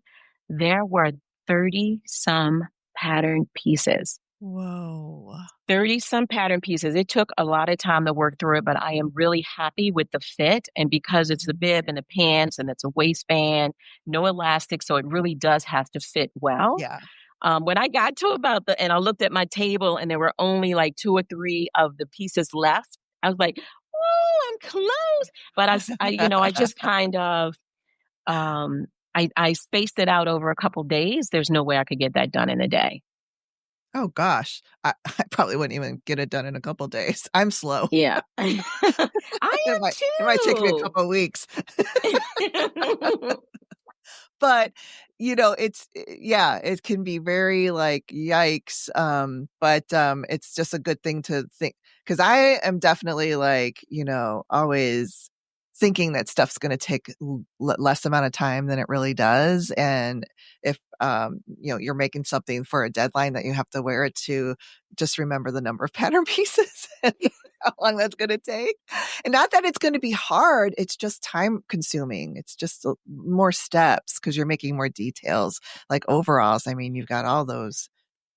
There were 30 some pattern pieces. Whoa. 30 some pattern pieces. It took a lot of time to work through it, but I am really happy with the fit. And because it's the bib and the pants and it's a waistband, no elastic, so it really does have to fit well. Yeah. When I got to and I looked at my table and there were only like 2 or 3 of the pieces left, I was like, oh, I'm close. But I just kind of, I spaced it out over a couple days. There's no way I could get that done in a day. Oh gosh. I probably wouldn't even get it done in a couple days. I'm slow. Yeah. I It might take me a am couple of weeks. too. But, yeah, it can be very like, yikes. But it's just a good thing to think because I am definitely like, always thinking that stuff's going to take less amount of time than it really does. And if, you're making something for a deadline that you have to wear it to, just remember the number of pattern pieces and how long that's going to take. And not that it's going to be hard, it's just time consuming. It's just more steps because you're making more details. Like overalls, I mean, you've got all those,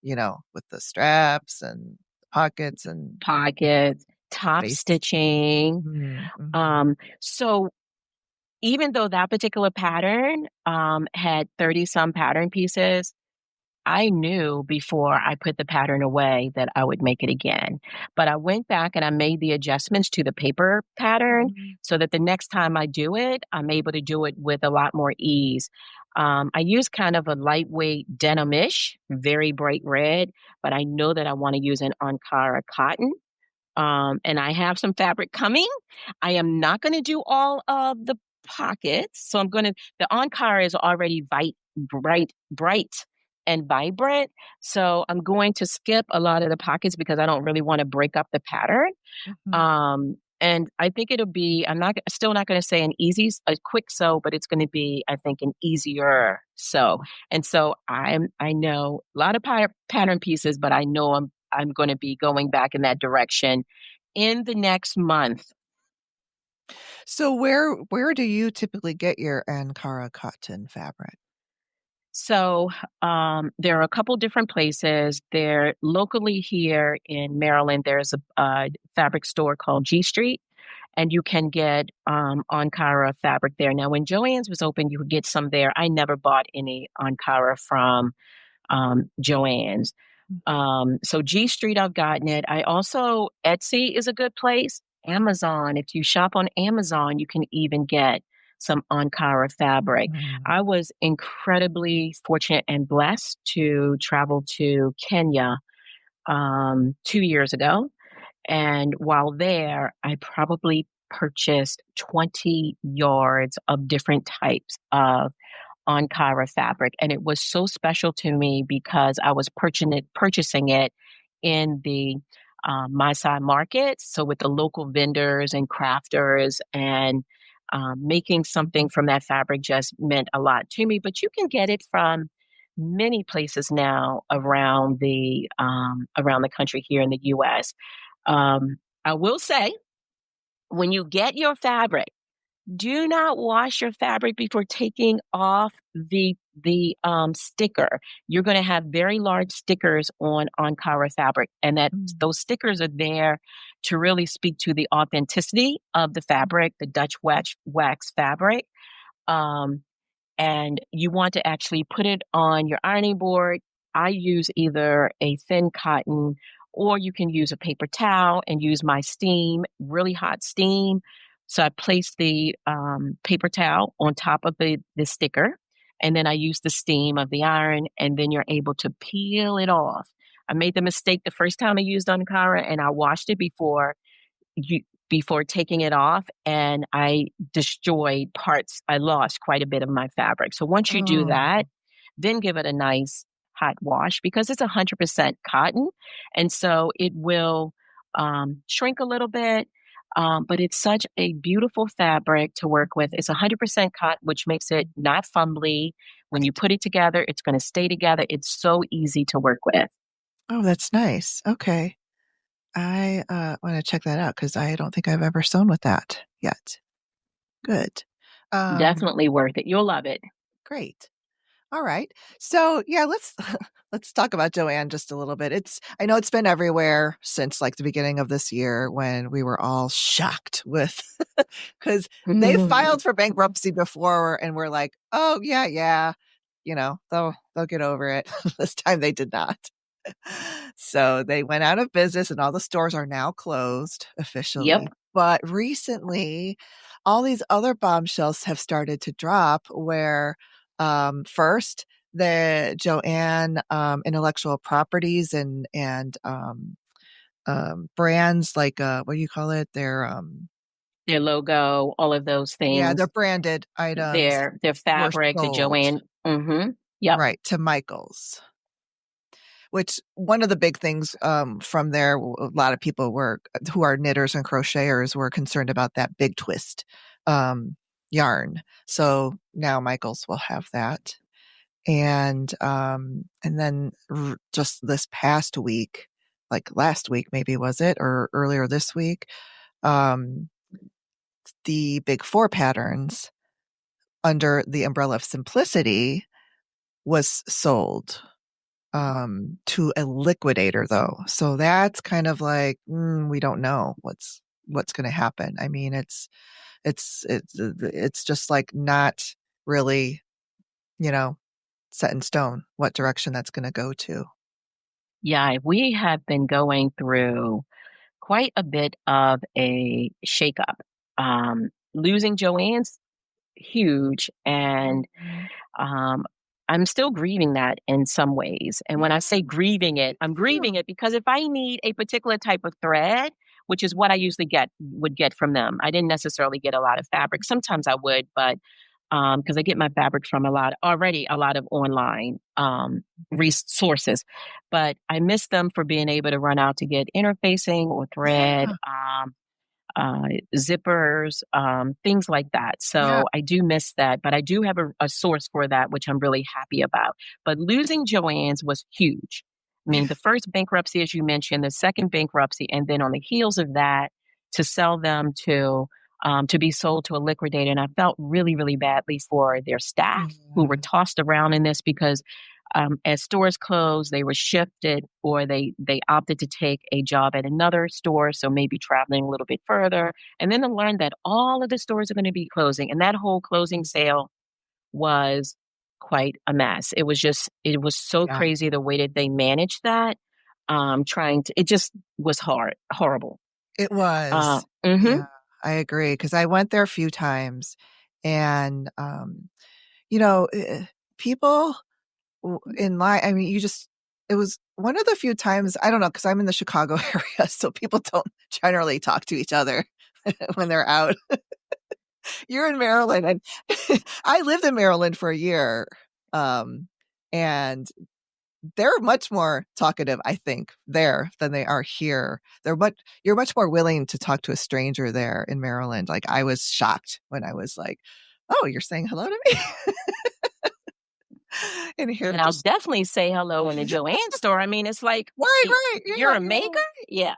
with the straps and pockets and Pockets, top Face. stitching. So even though that particular pattern had 30 some pattern pieces, I knew before I put the pattern away that I would make it again. But I went back and I made the adjustments to the paper pattern so that the next time I do it, I'm able to do it with a lot more ease. I use kind of a lightweight denim-ish, very bright red, but I know that I want to use an Ankara cotton. And I have some fabric coming. I am not going to do all of the pockets. So the Ankara is already bright and vibrant. So I'm going to skip a lot of the pockets because I don't really want to break up the pattern. And I think still not going to say a quick sew, but it's going to be, I think, an easier sew. And so I know a lot of pattern pieces, but I know I'm going to be going back in that direction in the next month. So where do you typically get your Ankara cotton fabric? So there are a couple different places. There locally here in Maryland, there's a fabric store called G Street, and you can get Ankara fabric there. Now, when Joann's was open, you could get some there. I never bought any Ankara from Joann's. So G Street, I've gotten it. Etsy is a good place. Amazon, if you shop on Amazon, you can even get some Ankara fabric. I was incredibly fortunate and blessed to travel to Kenya 2 years ago. And while there, I probably purchased 20 yards of different types of Ankara fabric. And it was so special to me because I was purchasing it in the Maasai markets. So with the local vendors and crafters, and making something from that fabric just meant a lot to me. But you can get it from many places now around the country here in the U.S. I will say, when you get your fabric, do not wash your fabric before taking off the sticker. You're going to have very large stickers on Ankara fabric, and those stickers are there to really speak to the authenticity of the fabric, the Dutch wax fabric. And you want to actually put it on your ironing board. I use either a thin cotton, or you can use a paper towel and use my steam, really hot steam. So I place the paper towel on top of the sticker, and then I use the steam of the iron, and then you're able to peel it off. I made the mistake the first time I used Ankara, and I washed it before taking it off, and I destroyed parts. I lost quite a bit of my fabric. So once you do that, then give it a nice hot wash, because it's 100% cotton. And so it will shrink a little bit, but it's such a beautiful fabric to work with. It's 100% cotton, which makes it not fumbly. When you put it together, it's going to stay together. It's so easy to work with. Oh, that's nice. Okay. I want to check that out because I don't think I've ever sewn with that yet. Good. Definitely worth it. You'll love it. Great. All right. So yeah, let's talk about Joann just a little bit. I know it's been everywhere since like the beginning of this year, when we were all shocked with because they filed for bankruptcy before, and we're like, oh yeah, they'll get over it. This time they did not. So they went out of business, and all the stores are now closed officially. Yep. But recently, all these other bombshells have started to drop, where first, the Joann intellectual properties and brands, like what do you call it? Their logo, all of those things. Yeah, their branded items. Their fabric, the Joann. Yep. Right, to Michael's. Which one of the big things from there, a lot of people who are knitters and crocheters were concerned about that big twist yarn. So now Michael's will have that. And then just this past week, like last week, maybe was it, or earlier this week, the Big Four patterns under the umbrella of Simplicity was sold. to a liquidator though. So that's kind of like, we don't know what's going to happen. I mean, it's just like not really, set in stone what direction that's going to go to. Yeah, we have been going through quite a bit of a shakeup. Losing Joanne's huge, and Mhm. um, I'm still grieving that in some ways. And when I say grieving it, I'm grieving it because if I need a particular type of thread, which is what I usually would get from them, I didn't necessarily get a lot of fabric. Sometimes I would, but because I get my fabric from a lot of online resources, but I miss them for being able to run out to get interfacing or thread. Yeah. Uh, Zippers, things like that. Yeah. So I do miss that, but I do have a source for that, which I'm really happy about. But losing Joann's was huge. I mean, the first bankruptcy, as you mentioned, the second bankruptcy, and then on the heels of that, to sell them to be sold to a liquidator. And I felt really, really badly for their staff who were Yeah. tossed around in this because as stores closed, they were shifted or they opted to take a job at another store, so maybe traveling a little bit further. And then to learn that all of the stores are going to be closing, and that whole closing sale was quite a mess. It was so Yeah. crazy the way that they managed that. It just was horrible. It was. Mhm. Yeah, I agree. Because I went there a few times and, you know, people in line, I mean, it was one of the few times, I don't know, because I'm in the Chicago area, so people don't generally talk to each other when they're out. You're in Maryland, and I lived in Maryland for a year, and they're much more talkative, I think, there than they are here. You're much more willing to talk to a stranger there in Maryland. Like I was shocked when I was like, "Oh, you're saying hello to me?" And here And I'll just definitely say hello in the Joanne store. I mean, it's like, right, "Wait, right, you're yeah, a maker?" yeah. Yeah.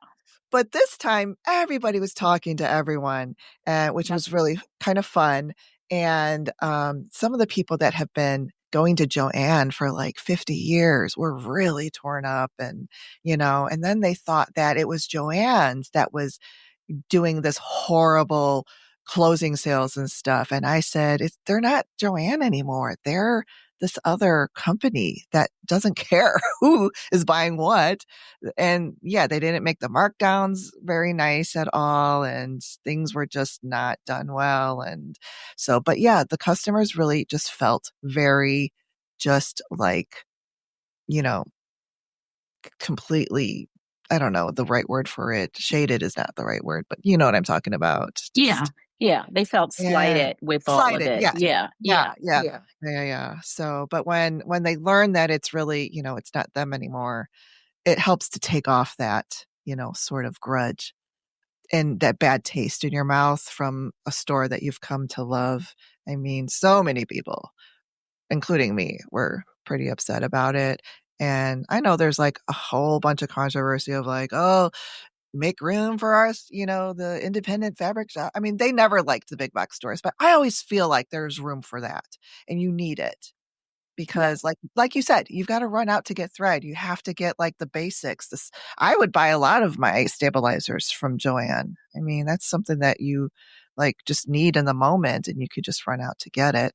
But this time, everybody was talking to everyone, which Yep. was really kind of fun. And some of the people that have been going to Joanne for like 50 years were really torn up. And then they thought that it was Joanne's that was doing this horrible closing sales and stuff. And I said, they're not Joanne anymore. They're this other company that doesn't care who is buying what. And yeah, they didn't make the markdowns very nice at all. And things were just not done well. And so, but yeah, the customers really just felt very just like, you know, completely, I don't know the right word for it. Shaded is not the right word, but you know what I'm talking about. Yeah. Just, Yeah. They felt yeah. slighted with all of Slighted. it. Yes. Yeah. Yeah. Yeah. Yeah. Yeah. Yeah. Yeah. So, but when they learn that it's really, it's not them anymore, it helps to take off that, sort of grudge and that bad taste in your mouth from a store that you've come to love. I mean, so many people, including me, were pretty upset about it. And I know there's like a whole bunch of controversy of like, oh, make room for us, the independent fabric shop. I mean, they never liked the big box stores, but I always feel like there's room for that and you need it Yep. because like you said, you've got to run out to get thread. You have to get like the basics. I would buy a lot of my stabilizers from Joanne. I mean, that's something that you like just need in the moment and you could just run out to get it.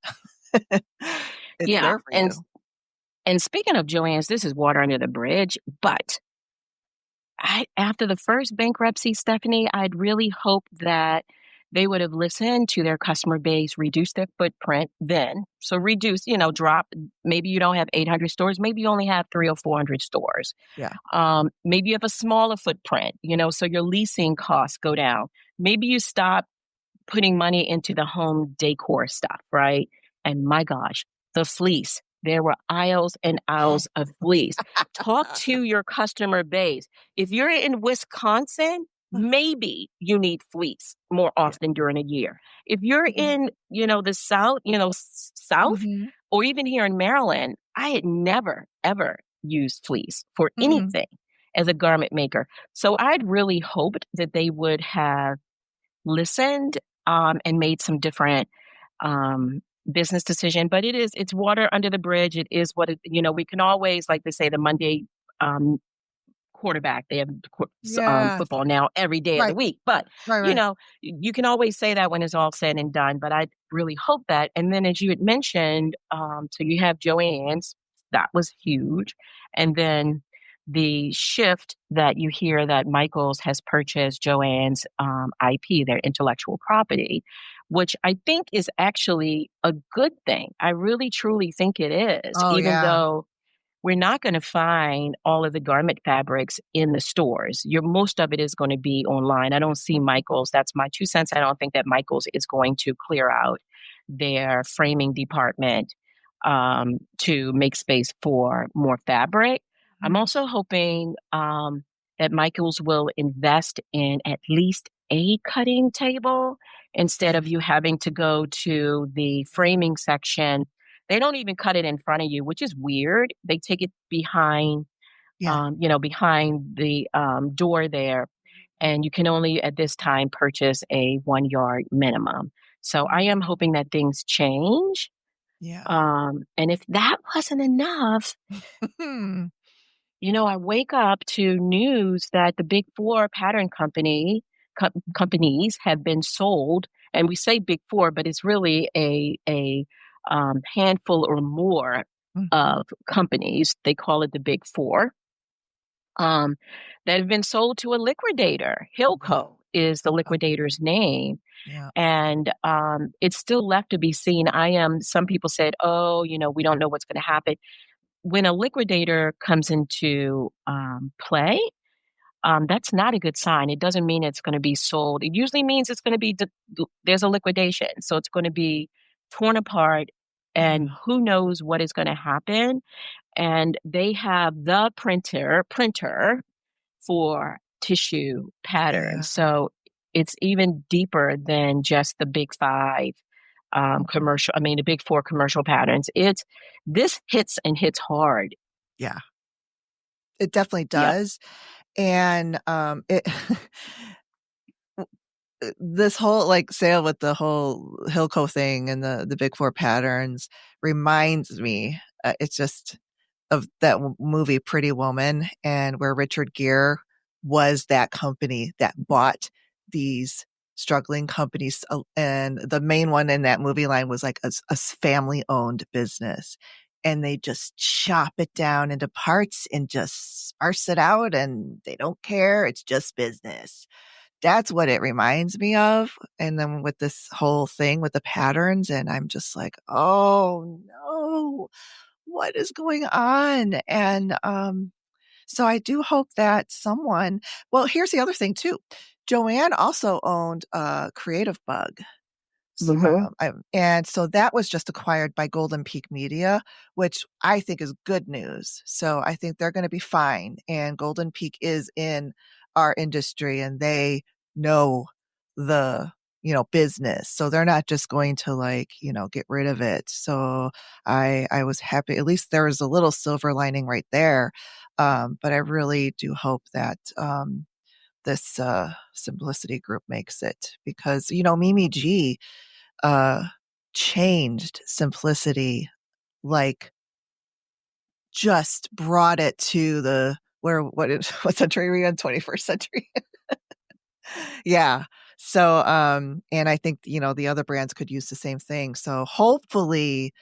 It's Yeah. there for you. And speaking of Joanne's, this is water under the bridge, but after the first bankruptcy, Stephanie, I'd really hoped that they would have listened to their customer base, reduce their footprint then. So reduce, drop. Maybe you don't have 800 stores. Maybe you only have 300 or 400 stores. Yeah. Maybe you have a smaller footprint, so your leasing costs go down. Maybe you stop putting money into the home decor stuff, right? And my gosh, the fleece. There were aisles and aisles of fleece. Talk to your customer base. If you're in Wisconsin, maybe you need fleece more Yeah. often during a year. If you're in, the South, South, Mhm. or even here in Maryland, I had never, ever used fleece for Mhm. anything as a garment maker. So I'd really hoped that they would have listened and made some different, um, business decision, but it's water under the bridge. It is what it, we can always, like they say, the Monday um, quarterback. They have Yeah. football now every day of the Right. week. But, Right. you Right. know, you can always say that when it's all said and done. But I really hope that. And then, as you had mentioned, so you have Joanne's, that was huge. And then the shift that you hear that Michaels has purchased Joanne's IP, their intellectual property, which I think is actually a good thing. I really, truly think it is, Oh, even yeah. though we're not going to find all of the garment fabrics in the stores. Most of it is going to be online. I don't see Michaels. That's my 2 cents. I don't think that Michaels is going to clear out their framing department to make space for more fabric. I'm Mhm. also hoping that Michaels will invest in at least a cutting table instead Yeah. of you having to go to the framing section. They don't even cut it in front of you, which is weird. They take it behind, Yeah. behind the door there, and you can only at this time purchase a 1 yard minimum. So I am hoping that things change. Yeah. And if that wasn't enough, I wake up to news that the big four pattern companies have been sold, and we say big four, but it's really a handful or more Mhm. of companies. They call it the big four. Um, that have been sold to a liquidator. Yeah. Hilco is the Oh, liquidator's name, yeah. and it's still left to be seen. Some people said, oh, we don't know what's going to happen when a liquidator comes into play. That's not a good sign. It doesn't mean it's going to be sold. It usually means it's going to be there's a liquidation, so it's going to be torn apart, Yeah. and who knows what is going to happen. And they have the printer for tissue patterns, Yeah. so it's even deeper than just the big five Mhm. commercial. I mean, the big four commercial patterns. This hits and hits hard. Yeah. It definitely Yeah. does. And it this whole like sale with the whole Hilco thing and the big four patterns reminds me, it's just of that movie Pretty Woman, and where Richard Gere was that company that bought these struggling companies, and the main one in that movie line was like a family owned business, and they just chop it down into parts and just sparse it out, and they don't care, it's just business. That's what it reminds me of. And then with this whole thing with the patterns, and I'm just like, oh no, what is going on? And so I do hope that someone, well, here's the other thing too. Joanne also owned Creative Bug. Hmm. And so that was just acquired by Golden Peak Media, which I think is good news. So I think they're going to be fine. And Golden Peak is in our industry, and they know the, business. So they're not just going to like, get rid of it. So I was happy. At least there was a little silver lining right there. But I really do hope that, this Simplicity group makes it, because Mimi G uh changed Simplicity, like just brought it to the where what century are we in? 21st century. Yeah. So and I think the other brands could use the same thing. So hopefully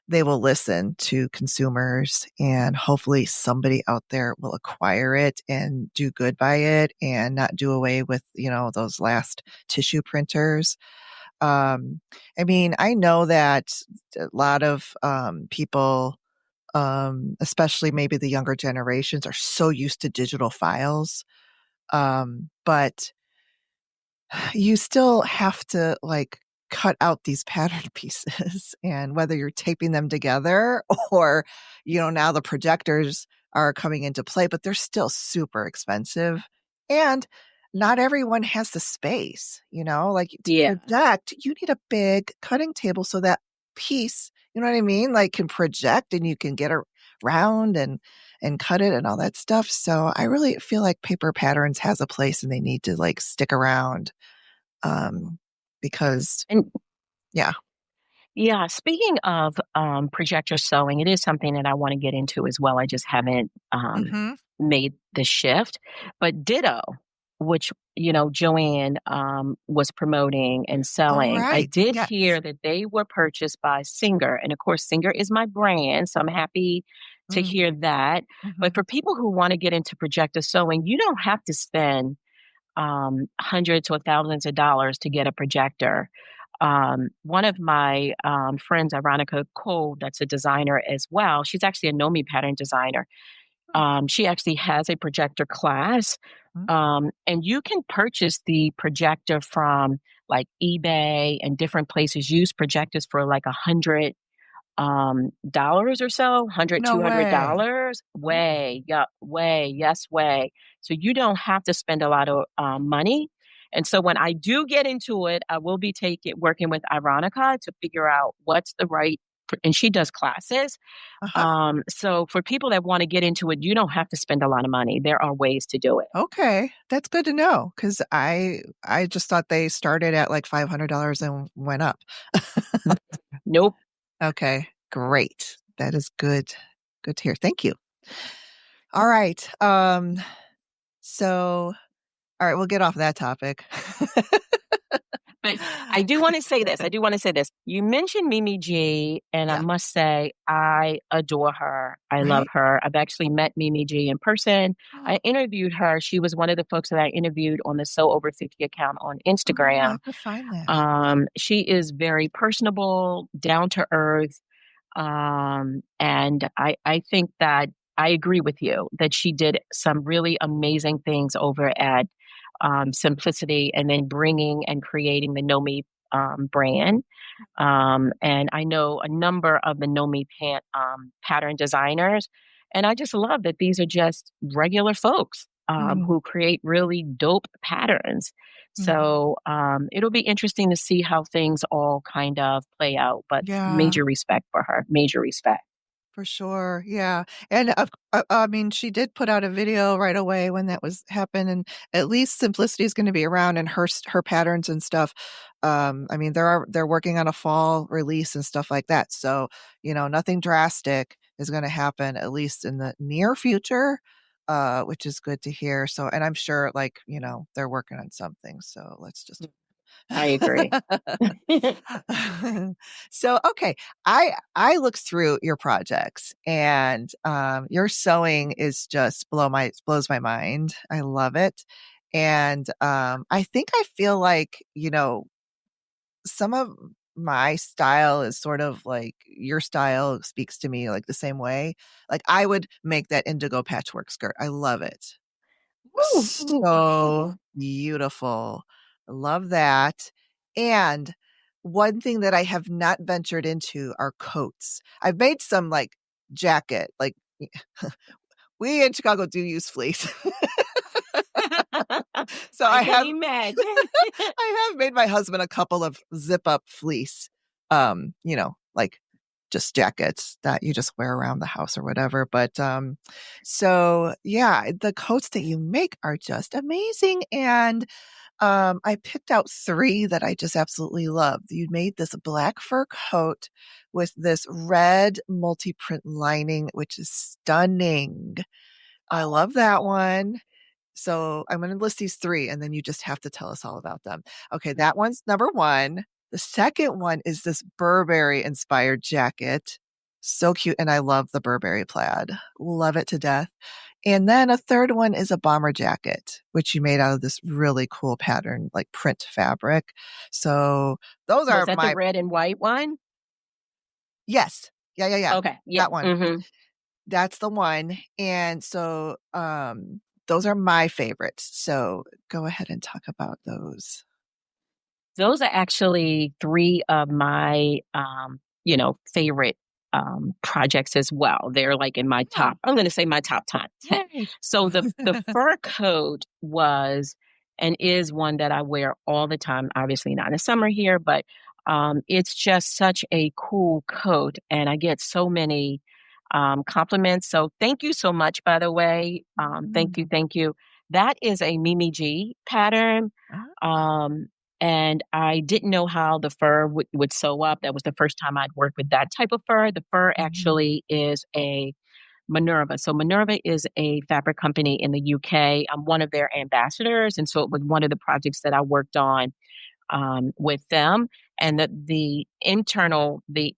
they will listen to consumers, and hopefully somebody out there will acquire it and do good by it and not do away with those last tissue printers. I mean, I know that a lot of people, especially maybe the younger generations, are so used to digital files. But you still have to like cut out these pattern pieces, and whether you're taping them together or now the projectors are coming into play, but they're still super expensive, and not everyone has the space, like to Yeah. project you need a big cutting table so that piece, you know what I mean, like can project and you can get around and cut it and all that stuff. So I really feel like paper patterns has a place, and they need to like stick around, because And yeah. Yeah, speaking of projector sewing, it is something that I want to get into as well. I just haven't Mm-hmm. made the shift. But Ditto, which Joanne was promoting and All selling, I right. did Yes. hear that they were purchased by Singer, and of course, Singer is my brand, so I'm happy to hear that. Mm-hmm. But for people who want to get into projector sewing, you don't have to spend hundreds or thousands of dollars to get a projector. One of my friends, Ironica Cole, that's a designer as well. She's actually a Nomi pattern designer. She actually has a projector class, and you can purchase the projector from like eBay and different places. Use projectors for like $100 or so, 100, No way. $200. Way, yeah, way, yes, way. So you don't have to spend a lot of money. And so when I do get into it, I will be working with Ironica to figure out what's the right, and she does classes. Uh-huh. So for people that want to get into it, you don't have to spend a lot of money. There are ways to do it. Okay, that's good to know because I just thought they started at like $500 and went up. Nope. Okay, great. That is good. Good to hear. Thank you. All right. So all right, we'll get off that topic. But I do want to say this. I do want to say this. You mentioned Mimi G, and I Yeah. must say, I adore her. I love Right? her. I've actually met Mimi G in person. I interviewed her. She was one of the folks that I interviewed on the So Over 50 account on Oh, I Instagram. have to find that. She is very personable, down to earth. And I think that I agree with you that she did some really amazing things over at Simplicity and then bringing and creating the Nomi brand. And I know a number of the Nomi pattern designers. And I just love that these are just regular folks Mhm. who create really dope patterns. Mhm. So it'll be interesting to see how things all kind of play out. But Yeah. major respect for her, major respect. For sure, yeah, and I mean, she did put out a video right away when that was happened, and at least Simplicity is gonna be around and her patterns and stuff. I mean, they're working on a fall release and stuff like that, so, nothing drastic is gonna happen, at least in the near future, which is good to hear, so and I'm sure, like, they're working on something, so let's just I agree. So, okay, I looked through your projects and your sewing is just blows my mind. I love it. And I think I feel like, some of my style is sort of like your style speaks to me like the same way. Like I would make that indigo patchwork skirt. I love it. Woo. So beautiful. Love that. And one thing that I have not ventured into are coats. I've made some like jacket, like we in Chicago do use fleece. So I I can have imagine. I have made my husband a couple of zip up fleece, like just jackets that you just wear around the house or whatever. But so yeah, the coats that you make are just amazing. And I picked out three that I just absolutely love. You made this black fur coat with this red multi-print lining, which is stunning. I love that one. So I'm going to list these three and then you just have to tell us all about them. Okay, that one's number one. The second one is this Burberry inspired jacket. So cute. And I love the Burberry plaid. Love it to death. And then a third one is a bomber jacket, which you made out of this really cool pattern, like print fabric. So those Was are that the my, red and white one? yes. Yeah, yeah, yeah. Okay. Yeah. That one. Hmm. That's the one. And so those are my favorites. So go ahead and talk about those. Those are actually three of my, favorite projects as well. They're like in my Oh, top. I'm going to say my top 10. yay. So the fur coat was and is one that I wear all the time. Obviously not in the summer here, but it's just such a cool coat, and I get so many compliments. So thank you so much, by the way. Thank you, Mm. thank you. That is a Mimi G pattern. Ah, Um, and I didn't know how the fur would sew up. That was the first time I'd worked with that type of fur. The fur Mhm. actually is a Minerva. So Minerva is a fabric company in the UK. I'm one of their ambassadors, and so it was one of the projects that I worked on with them. And the internal the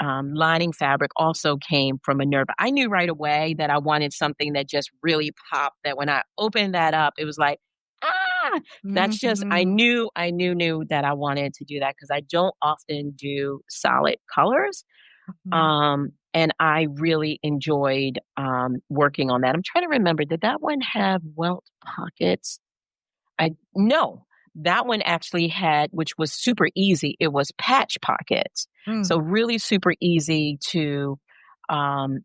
lining fabric also came from Minerva. I knew right away that I wanted something that just really popped. That when I opened that up, it was like, ah, that's just Mhm. knew that I wanted to do that because I don't often do solid colors. Mhm. And I really enjoyed working on that. I'm trying to remember, did that one have welt pockets? I no, that one actually had, which was super easy. It was patch pockets, Mm. so really super easy to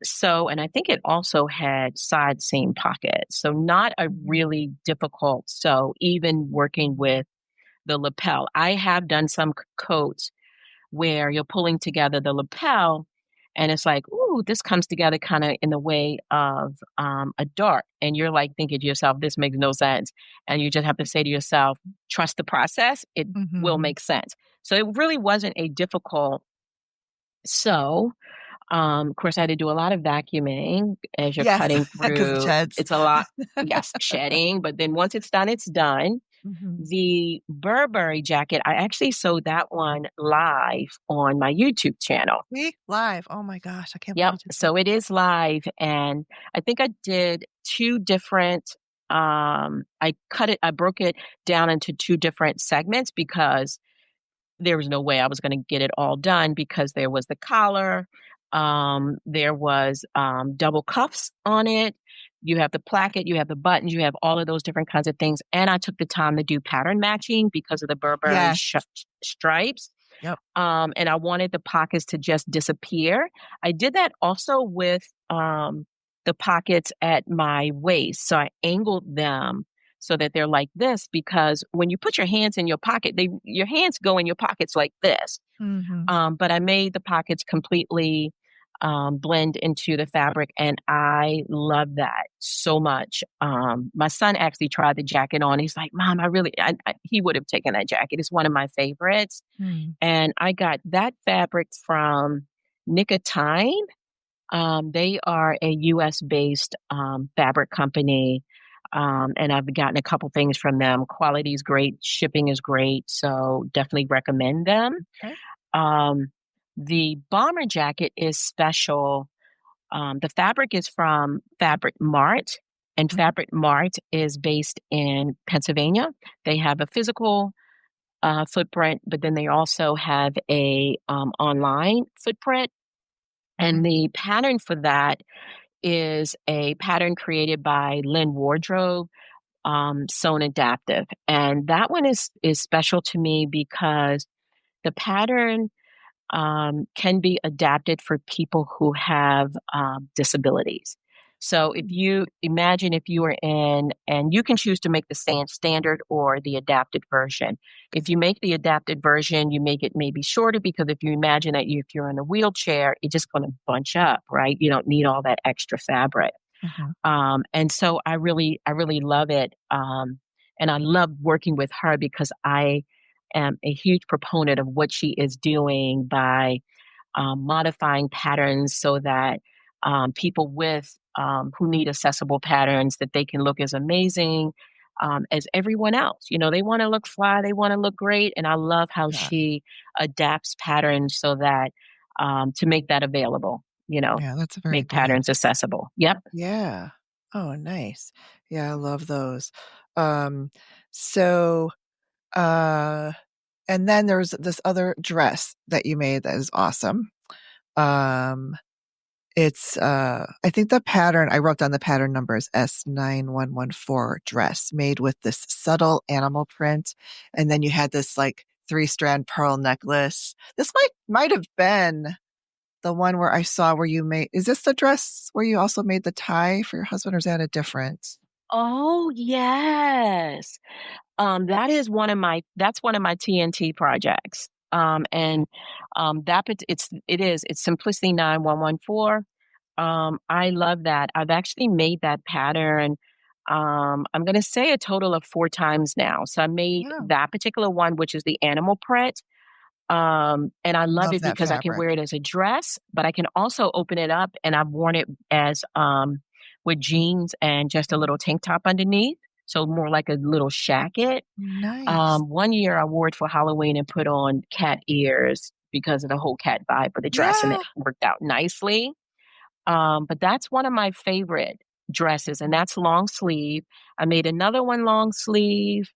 sew, and I think it also had side seam pockets. So not a Mhm. really difficult sew, even working with the lapel. I have done some coats where you're pulling together the lapel and it's like, ooh, this comes together kind of in the way of a dart. And you're like thinking to yourself, this makes no sense. And you just have to say to yourself, trust the process, it will Mhm. make sense. So it really wasn't a difficult sew. Of course, I had to do a lot of vacuuming as you're Yes, cutting because it through. sheds. It's a lot, yes, shedding, but then once it's done, it's done. Mhm. The Burberry jacket, I actually sewed that one live on my YouTube channel. See? Live. Oh my gosh, I can't believe Yep. you just said So it is live. And I think I did two different, I broke it down into two different segments because there was no way I was going to get it all done because there was the collar, there was double cuffs on it. You have the placket, you have the buttons, you have all of those different kinds of things. And I took the time to do pattern matching because of the Burberry Yes. stripes. Yep. And I wanted the pockets to just disappear. I did that also with the pockets at my waist. So I angled them so that they're like this because when you put your hands in your pocket, your hands go in your pockets like this. Mhm. But I made the pockets completely blend into the fabric, and I love that so much. My son actually tried the jacket on. He's like, "Mom, he would have taken that jacket. It's one of my favorites." Mm. And I got that fabric from Nick of Time. They are a US based fabric company. And I've gotten a couple things from them. Quality is great, shipping is great. So definitely recommend them. Okay. Um, the bomber jacket is special. The fabric is from Fabric Mart, and Mhm. Fabric Mart is based in Pennsylvania. They have a physical footprint, but then they also have a online footprint. And Mm. the pattern for that is a pattern created by Lynn Wardrobe, Sewn Adaptive, and that one is special to me because the pattern can be adapted for people who have disabilities. So if Mm. you imagine if you were in, and you can choose to make the standard or the adapted version. If you make the adapted version, you make it maybe shorter because if you imagine that if you're in a wheelchair, it's just going to bunch up, right? You don't need all that extra fabric. Mhm. And so I really love it. And I love working with her because I am a huge proponent of what she is doing by modifying patterns so that people with who need accessible patterns that they can look as amazing as everyone else. You know, they want to look fly, they want to look great, and I love how Yeah. she adapts patterns so that to make that available. You know, Yeah, that's very make good. patterns accessible. Yep. Yeah. Oh, nice. Yeah, I love those. Um, so, uh, and then there's this other dress that you made that is awesome. Um, it's, I think the pattern, I wrote down the pattern number is S9114 dress made with this subtle animal print. And then you had this like 3-strand pearl necklace. This might have been the one where I saw where you made, is this the dress where you also made the tie for your husband or is that a different? Oh yes. That's one of my TNT projects. And it's Simplicity 9114. I love that. I've actually made that pattern I'm going to say a total of 4 times now. So I made Wow. that particular one, which is the animal print. And I love Love it that because I can wear fabric. it as a dress, but I can also open it up, and I've worn it as with jeans and just a little tank top underneath. So more like a little shacket. Nice. One year I wore it for Halloween and put on cat ears because of the whole cat vibe for the dress, and it Yeah. worked out nicely. But that's one of my favorite dresses, and Mhm. that's long sleeve. I made another one long sleeve.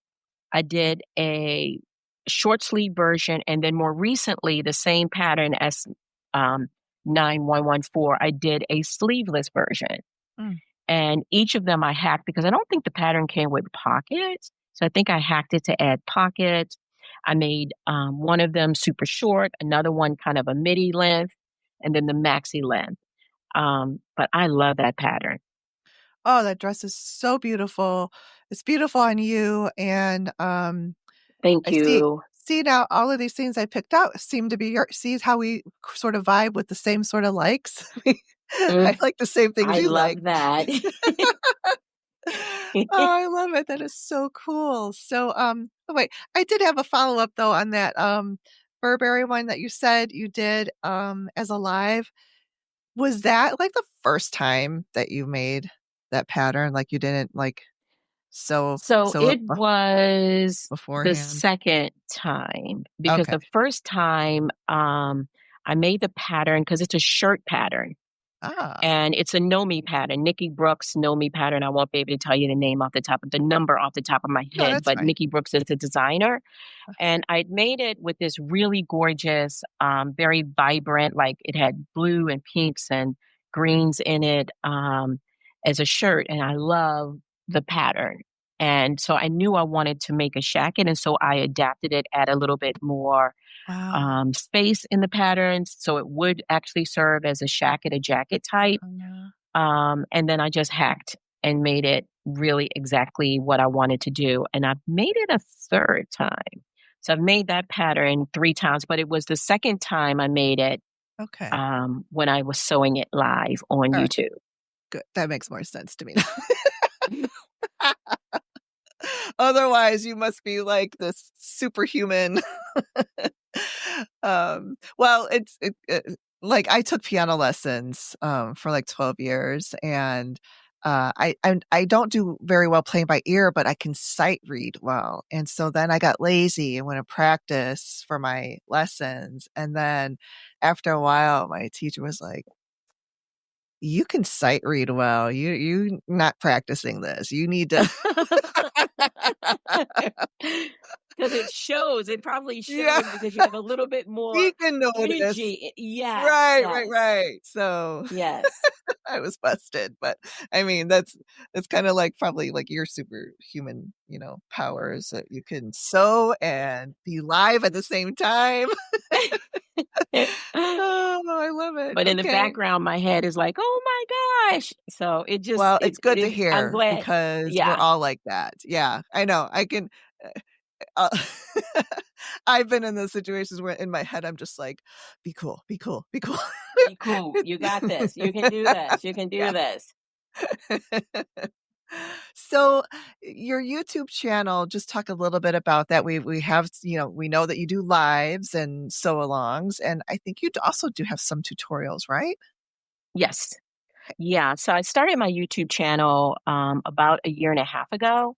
I did a short sleeve version, and then more recently, the same pattern as um, 9114, I did a sleeveless version. Mm. And each of them I hacked because I don't think the pattern came with pockets. So I think I hacked it to add pockets. I made one of them super short, another one kind of a midi length, and then the maxi length. But I love that pattern. Oh, that dress is so beautiful. It's beautiful on you, and Thank I see you. see now all of these things I picked out seem to be your see how we sort of vibe with the same sort of likes? I Mm, like the same things I you like. love that. Oh, I love it. That is so cool. So, oh wait, I did have a follow-up though on that Burberry one that you said you did as a live. Was that like the first time that you made that pattern? Like you didn't like So sew it it was the beforehand? second time because Okay. the first time I made the pattern because it's a shirt pattern Ah, and it's a Nomi pattern, Nikki Brooks Nomi pattern. I won't be able to tell you the name off the top of the number off the top of my no, head, that's but fine. Nikki Brooks is the designer. And I'd made it with this really gorgeous, very vibrant, like it had blue and pinks and greens in it as a shirt. And I love the pattern. And so I knew I wanted to make a shacket. And so I adapted it, add a little bit more Wow. space in the patterns. So it would actually serve as a shacket, a jacket type. Uh, And then I just hacked and made it really exactly what I wanted to do. And I've made it a third time. So I've made that pattern 3 times, but it was the second time I made it okay. when I was sewing it live on All right. YouTube. Good. That makes more sense to me. Otherwise, you must be like this superhuman. Well, like I took piano lessons for like 12 years, and I don't do very well playing by ear, but I can sight read well. And so then I got lazy and went to practice for my lessons. And then after a while, my teacher was like, "You can sight read well. You not practicing this. You need to." Because it shows, it probably Yeah, shows because you have a little bit he more can notice. energy. Yes, Right, right, yes, right. So yes. I was busted, but I mean, that's kind of like probably like your superhuman, powers that you can sew and be live at the same time. Oh, I love it. But in the Okay. background, my head is like, "Oh my gosh." So it just Well, it's good to I'm hear glad. because we're Yeah. all like that. Yeah, I know. I can. Uh, I've been in those situations where in my head I'm just like, "Be cool, be cool, be cool." Be cool. You got this. You can do this. You can do Yeah. this. So your YouTube channel, just talk a little bit about that. We have, we know that you do lives and sew alongs, and I think you also do have some tutorials, right? Yes. Yeah. So I started my YouTube channel about a year and a half ago.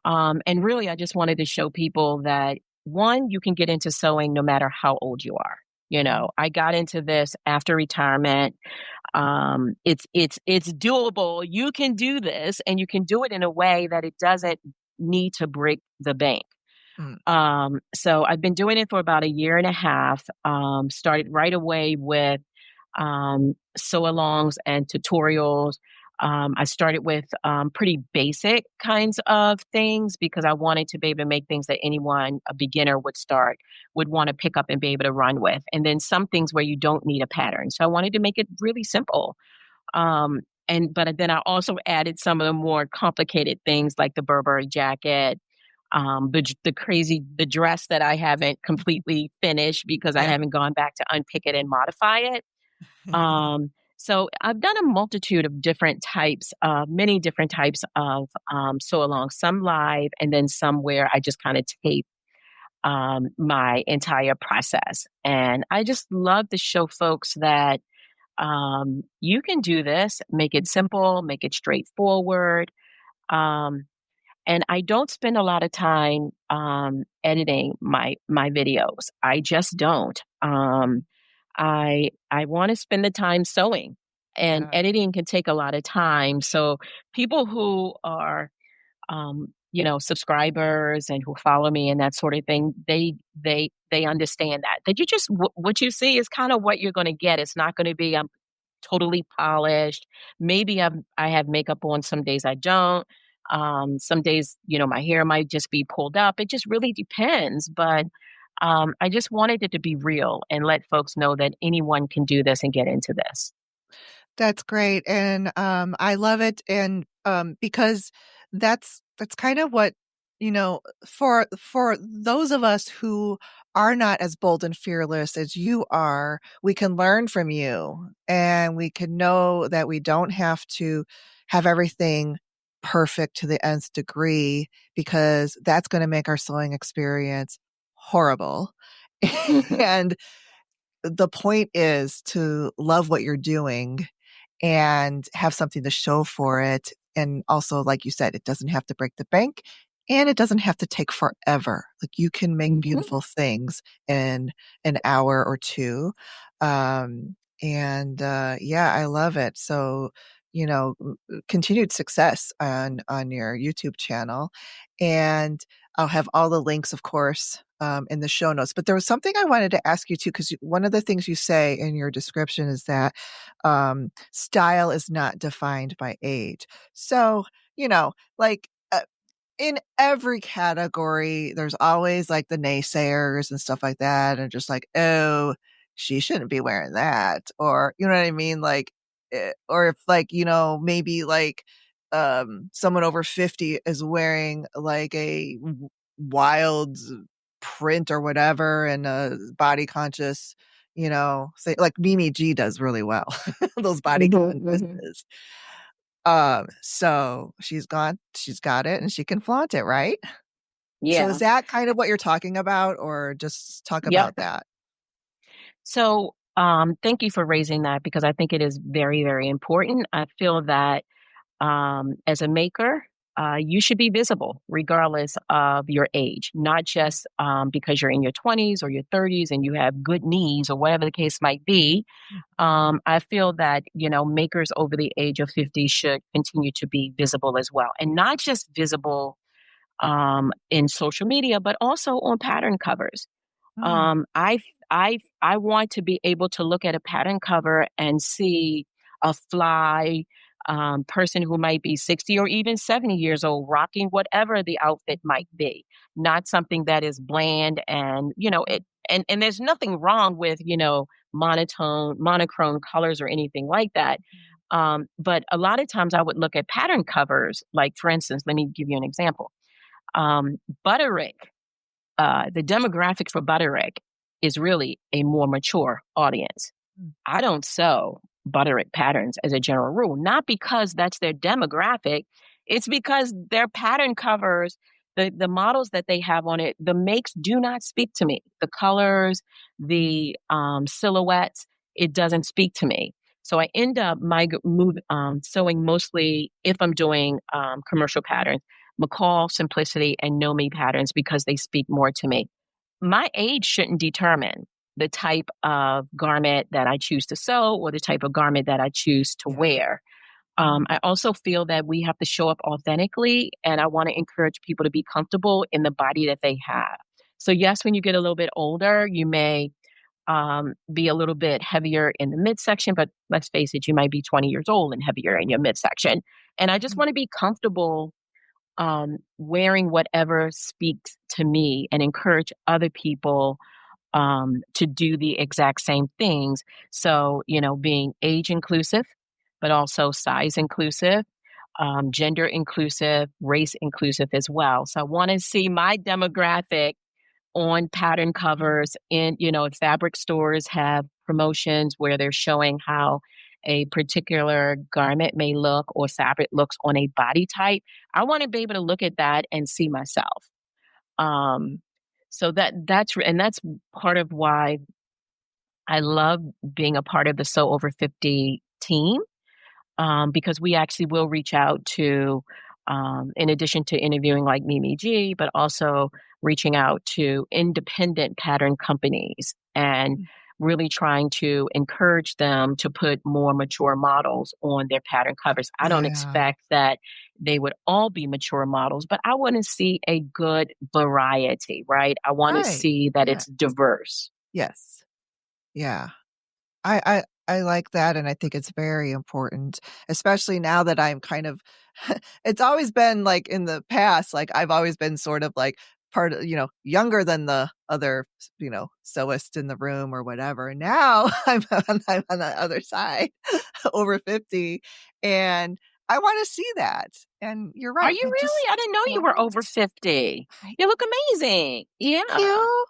And really, I just wanted to show people that one, you can get into sewing no matter how old you are. I got into this after retirement. It's doable. You can do this, and you can do it in a way that it doesn't need to break the bank. Mm, So I've been doing it for about a year and a half. Started right away with sew alongs and tutorials. I started with pretty basic kinds of things because I wanted to be able to make things that anyone, a beginner, would want to pick up and be able to run with. And then some things where you don't need a pattern. So I wanted to make it really simple. Um, but then I also added some of the more complicated things like the Burberry jacket, the dress that I haven't completely finished because I yeah. haven't gone back to unpick it and modify it. Um, So I've done a multitude of different types, many different types of sew along, some live and then some where I just kind of tape my entire process. And I just love to show folks that you can do this, make it simple, make it straightforward. Um, and I don't spend a lot of time editing my videos. I just don't. I want to spend the time sewing, and Yeah. editing can take a lot of time. So people who are subscribers and who follow me and that sort of thing, they understand that you just what you see is kind of what you're going to get. It's not going to be totally polished. Maybe I have makeup on some days I don't. Some days, my hair might just be pulled up. It just really depends. But I just wanted it to be real and let folks know that anyone can do this and get into this. That's great, and, I love it, and, because that's kind of what, for those of us who are not as bold and fearless as you are, we can learn from you, and we can know that we don't have to have everything perfect to the nth degree, because that's gonna make our sewing experience horrible, Hmm. and the point is to love what you're doing and have something to show for it. And also, like you said, it doesn't have to break the bank and it doesn't have to take forever. Like you can make Hmm. beautiful things in an hour or two. Yeah, I love it. So, continued success on your YouTube channel. And I'll have all the links, of course, in the show notes. But there was something I wanted to ask you too, because one of the things you say in your description is that style is not defined by age. So, like in every category, there's always like the naysayers and stuff like that, and just like, oh, she shouldn't be wearing that, or you know what I mean, like, or if like maybe like someone over 50 is wearing like a wild print or whatever, and a body conscious, say like Mimi G does really well, those body Hmm. Hmm. consciouses. So she's got it and she can flaunt it, right? So is Yeah. that kind of what you're talking about, or just talk Yep. about that? So, thank you for raising that because I think it is very, very important. I feel that as a maker, you should be visible regardless of your age, not just because you're in your 20s or your 30s and you have good knees or whatever the case might be. Mhm. I feel that, makers over the age of 50 should continue to be visible as well. And not just visible in social media, but also on pattern covers. Mm, I want to be able to look at a pattern cover and see a fly person who might be 60 or even 70 years old rocking whatever the outfit might be, not something that is bland and it. And there's nothing wrong with monochrome colors or anything like that. But a lot of times I would look at pattern covers, like for instance, let me give you an example. Butterick, the demographic for Butterick is really a more mature audience. mm, I don't sew Butterick patterns as a general rule, not because that's their demographic. It's because their pattern covers, the models that they have on it, the makes do not speak to me. The colors, the silhouettes, it doesn't speak to me. So I end up sewing mostly if I'm doing commercial patterns, McCall, Simplicity, and No Me patterns because they speak more to me. My age shouldn't determine the type of garment that I choose to sew or the type of garment that I choose to yeah. wear. Mhm. I also feel that we have to show up authentically, and I want to encourage people to be comfortable in the body that they have. So, yes, when you get a little bit older, you may be a little bit heavier in the midsection, but let's face it, you might be 20 years old and heavier in your midsection. And I just Mhm. want to be comfortable wearing whatever speaks to me and encourage other people to do the exact same things. So, being age inclusive, but also size inclusive, gender inclusive, race inclusive as well. So, I want to see my demographic on pattern covers in, if fabric stores have promotions where they're showing how a particular garment may look or fabric looks on a body type, I want to be able to look at that and see myself. Um, so that's part of why I love being a part of the So Over 50 team, because we actually will reach out to, in addition to interviewing like Mimi G, but also reaching out to independent pattern companies and really trying to encourage them to put more mature models on their pattern covers. I don't Yeah. expect that they would all be mature models, but I want to see a good variety, right? I want to Right. see that Yeah. it's diverse. Yes. Yeah. I like that, and I think it's very important, especially now that I'm kind of it's always been like in the past, like I've always been sort of like part of, younger than the other, sewist in the room or whatever. And now I'm on the other side, over 50, and I want to see that. And you're Are right. you really? I didn't know you were over 50. I You look amazing. thank Yeah. you.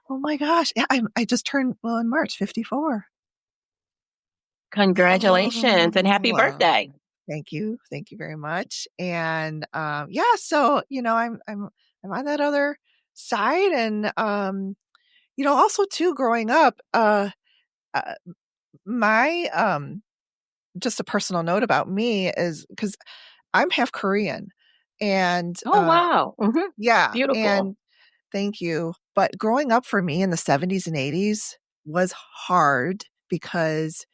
Oh my gosh. Yeah, I just turned, well, in March, 54. Congratulations and Oh, happy well, birthday. thank you. Thank you very much. And yeah, so I'm on that other side, and also too, growing up, uh my just a personal note about me is because I'm half Korean, and Oh, wow. yeah, Beautiful. and thank you. But growing up for me in the 70s and 80s was hard because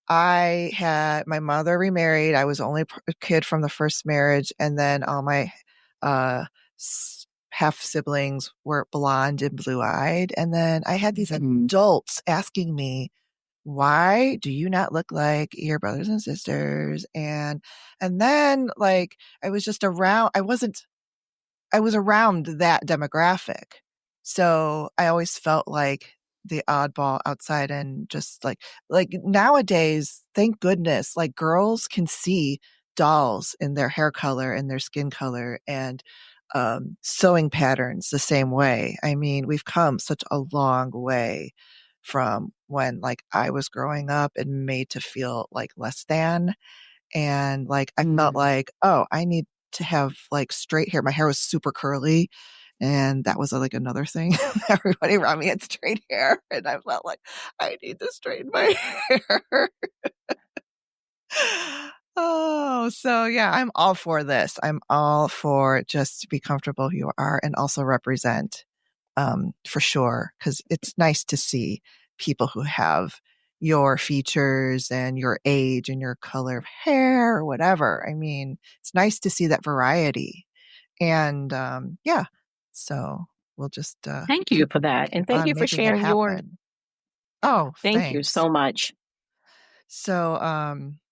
I had my mother remarried. I was only a kid from the first marriage, and then all my uh, half siblings were blonde and blue eyed. And then I had these Mhm. adults asking me, "Why do you not look like your brothers and sisters?" And then like I was just around. I was around that demographic. So I always felt like the oddball outside, and just like nowadays, thank goodness, like girls can see dolls in their hair color and their skin color, and sewing patterns the same way. I mean, we've come such a long way from when like I was growing up and made to feel like less than. And like I felt Mm. like, oh, I need to have like straight hair. My hair was super curly, and that was like another thing. Everybody around me had straight hair, and I felt like I need to straighten my hair. Oh, so yeah, I'm all for this. I'm all for just to be comfortable who you are and also represent, for sure, because it's nice to see people who have your features and your age and your color of hair or whatever. I mean, it's nice to see that variety. And yeah, so we'll just Thank you keep for that. And keep thank on you for making it sharing yours. happen. Oh, Thank you thanks. so much. So,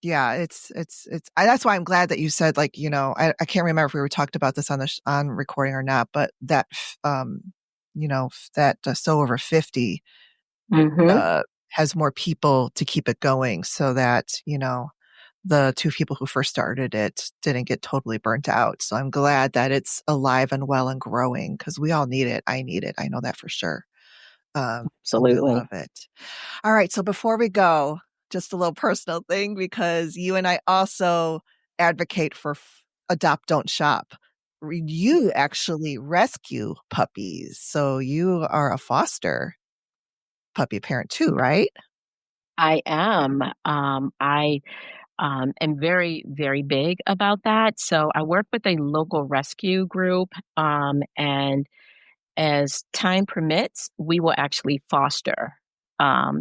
yeah, that's why I'm glad that you said, like, I can't remember if we were talked about this on on recording or not, but that, that So Over 50, Hmm. has more people to keep it going so that, the two people who first started it didn't get totally burnt out. So I'm glad that it's alive and well and growing because we all need it. I need it. I know that for sure. And I Absolutely. love it. All right. So before we go, just a little personal thing because you and I also advocate for adopt, don't shop. You actually rescue puppies. So you are a foster puppy parent too, right? I am. I am very, very big about that. So I work with a local rescue group, and as time permits, we will actually foster,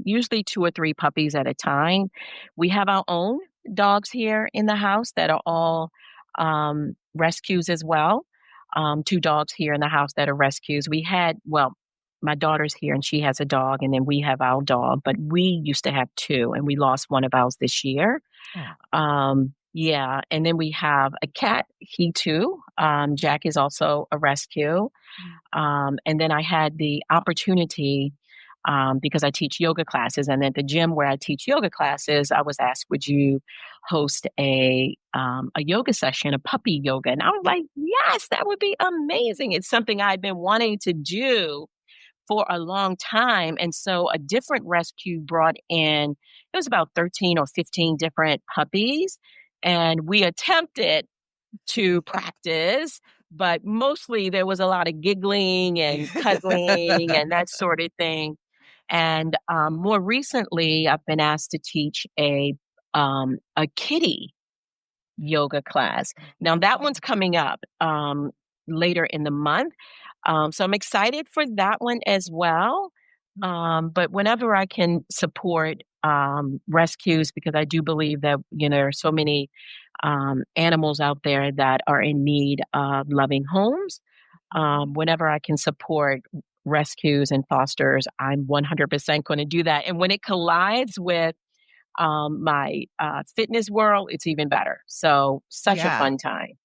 usually two or three puppies at a time. We have our own dogs here in the house that are all rescues as well. Two dogs here in the house that are rescues. Well, my daughter's here and she has a dog, and then we have our dog, but we used to have two and we lost one of ours this year. Oh. Yeah, and then we have a cat, he too. Jack is also a rescue. And then I had the opportunity, because I teach yoga classes, and at the gym where I teach yoga classes, I was asked, "Would you host a yoga session, a puppy yoga?" And I was like, "Yes, that would be amazing." It's something I've been wanting to do for a long time. And so a different rescue brought in, it was about 13 or 15 different puppies. And we attempted to practice, but mostly there was a lot of giggling and cuddling and that sort of thing. And more recently, I've been asked to teach a kitty yoga class. Now that one's coming up later in the month. So I'm excited for that one as well. But whenever I can support rescues, because I do believe that, there are so many animals out there that are in need of loving homes. Whenever I can support rescues and fosters, I'm 100% going to do that. And when it collides with my fitness world, it's even better. So such a fun time.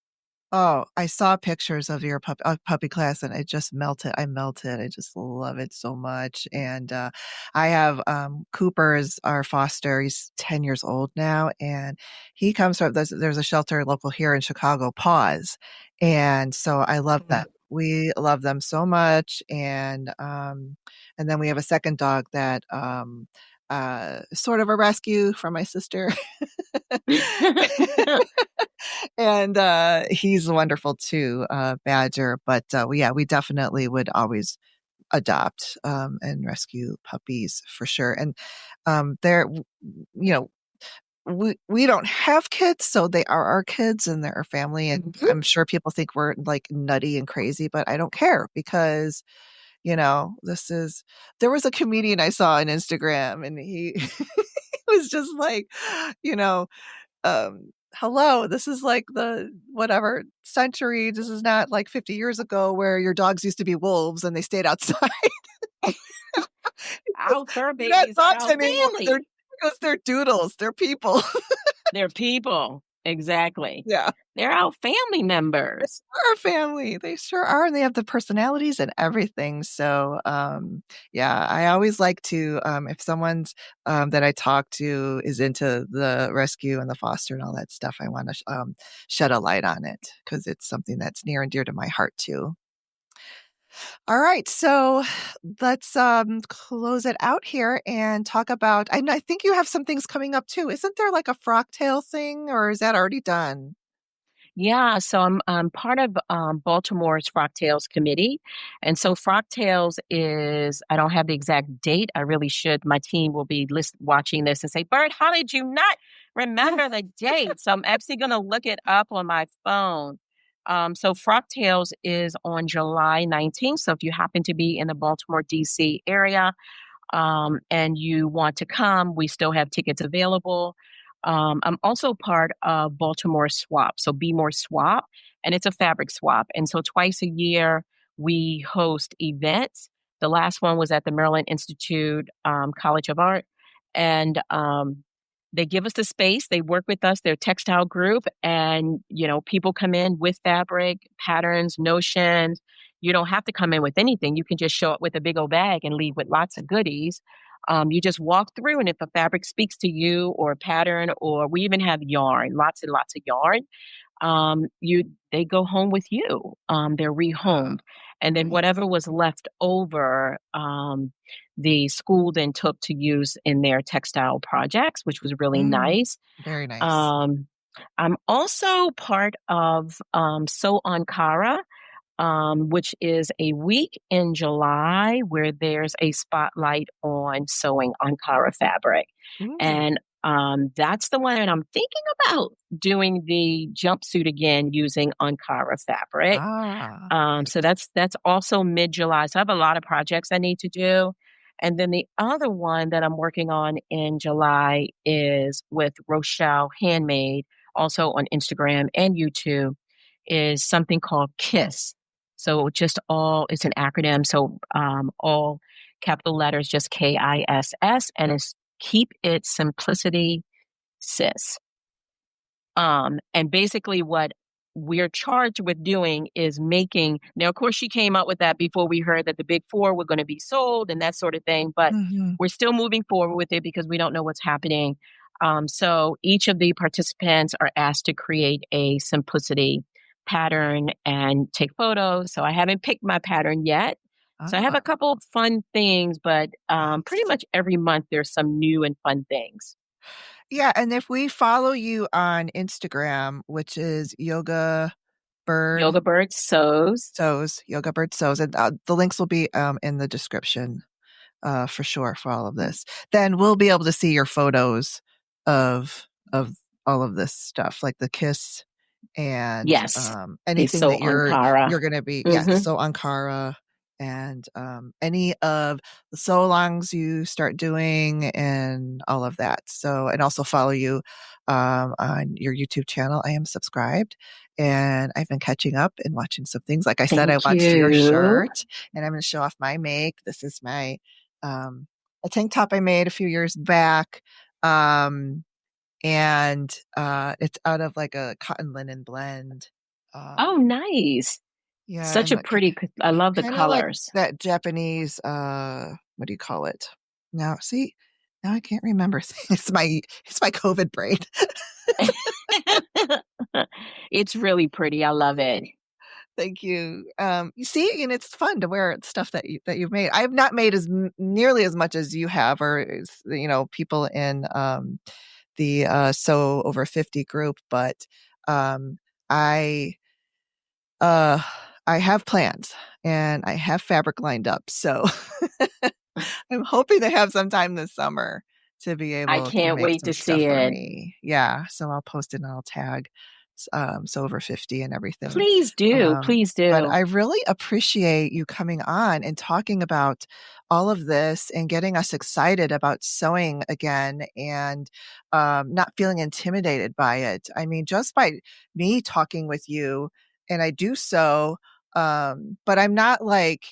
Oh, I saw pictures of your puppy class and it just melted. I melted. I just love it so much. And I have Cooper is our foster. He's 10 years old now. And he comes from, there's a shelter local here in Chicago, Paws. And so I love them. We love them so much. And then we have a second dog that sort of a rescue from my sister. And he's wonderful too, Badger. But we definitely would always adopt and rescue puppies for sure. And they're, we don't have kids, so they are our kids and they're our family. And I'm sure people think we're like nutty and crazy, but I don't care because there was a comedian I saw on Instagram and he was just like, hello, this is like the whatever century. This is not like 50 years ago where your dogs used to be wolves and they stayed outside. Our fur babies are our family. Because they're doodles. They're people. They're people. Exactly. Yeah. They're our family members. They're our family. They sure are. And they have the personalities and everything. So, I always like to, if someone's that I talk to is into the rescue and the foster and all that stuff, I want to shed a light on it because it's something that's near and dear to my heart too. All right, so let's close it out here and talk about. I think you have some things coming up too. Isn't there like a frocktail thing, or is that already done? Yeah, so I'm part of Baltimore's Frocktails committee. And so Frocktails is, I don't have the exact date. I really should. My team will be watching this and say, Byrd, how did you not remember the date? So I'm actually going to look it up on my phone. So Frocktails is on July 19th. So if you happen to be in the Baltimore, D.C. area and you want to come, we still have tickets available. I'm also part of Baltimore Swap, so Be More Swap, and it's a fabric swap. And so twice a year, we host events. The last one was at the Maryland Institute College of Art. And they give us the space. They work with us, their textile group. And, people come in with fabric, patterns, notions. You don't have to come in with anything. You can just show up with a big old bag and leave with lots of goodies. You just walk through, and if a fabric speaks to you or a pattern, or we even have yarn, lots and lots of yarn, they go home with you. They're rehomed. And then whatever was left over, the school then took to use in their textile projects, which was really nice. Very nice. I'm also part of Sew Ankara, which is a week in July where there's a spotlight on sewing Ankara fabric. And that's the one that I'm thinking about doing the jumpsuit again using Ankara fabric. So that's also mid-July. So I have a lot of projects I need to do. And then the other one that I'm working on in July is with Rochelle Handmade, also on Instagram and YouTube, is something called KISS. So it's an acronym. So all capital letters, just KISS, and it's Keep It Simplicity Sis. And basically what we're charged with doing is now, of course, she came up with that before we heard that the big four were going to be sold and that sort of thing, but we're still moving forward with it because we don't know what's happening. So each of the participants are asked to create a simplicity pattern and take photos. So I haven't picked my pattern yet. So I have a couple of fun things, but pretty much every month there's some new and fun things. Yeah, and if we follow you on Instagram, which is Yoga Byrd Sews, Yoga Byrd Sews, and the links will be in the description for sure for all of this. Then we'll be able to see your photos of all of this stuff, like the kiss and anything that you're going to be so Ankara and any of the so longs you start doing and all of that. So, and also follow you on your YouTube channel. I am subscribed and I've been catching up and watching some things. Like I said, I watched your shirt and I'm going to show off my make. This is my a tank top I made a few years back. And it's out of like a cotton linen blend. Oh, nice. Yeah. Such a pretty, I love the colors. Like that Japanese, what do you call it? Now I can't remember. It's my COVID brain. It's really pretty. I love it. Thank you. You see, and it's fun to wear stuff that you've made. I have not made nearly as much as you have, or people in the So Over 50 group, but I have plans and I have fabric lined up. So I'm hoping to have some time this summer to be able I can't wait to see it. Me. Yeah. So I'll post it and I'll tag So Over 50 and everything. Please do. Please do. But I really appreciate you coming on and talking about all of this and getting us excited about sewing again and not feeling intimidated by it. I mean, just by me talking with you, and I do sew, but I'm not like,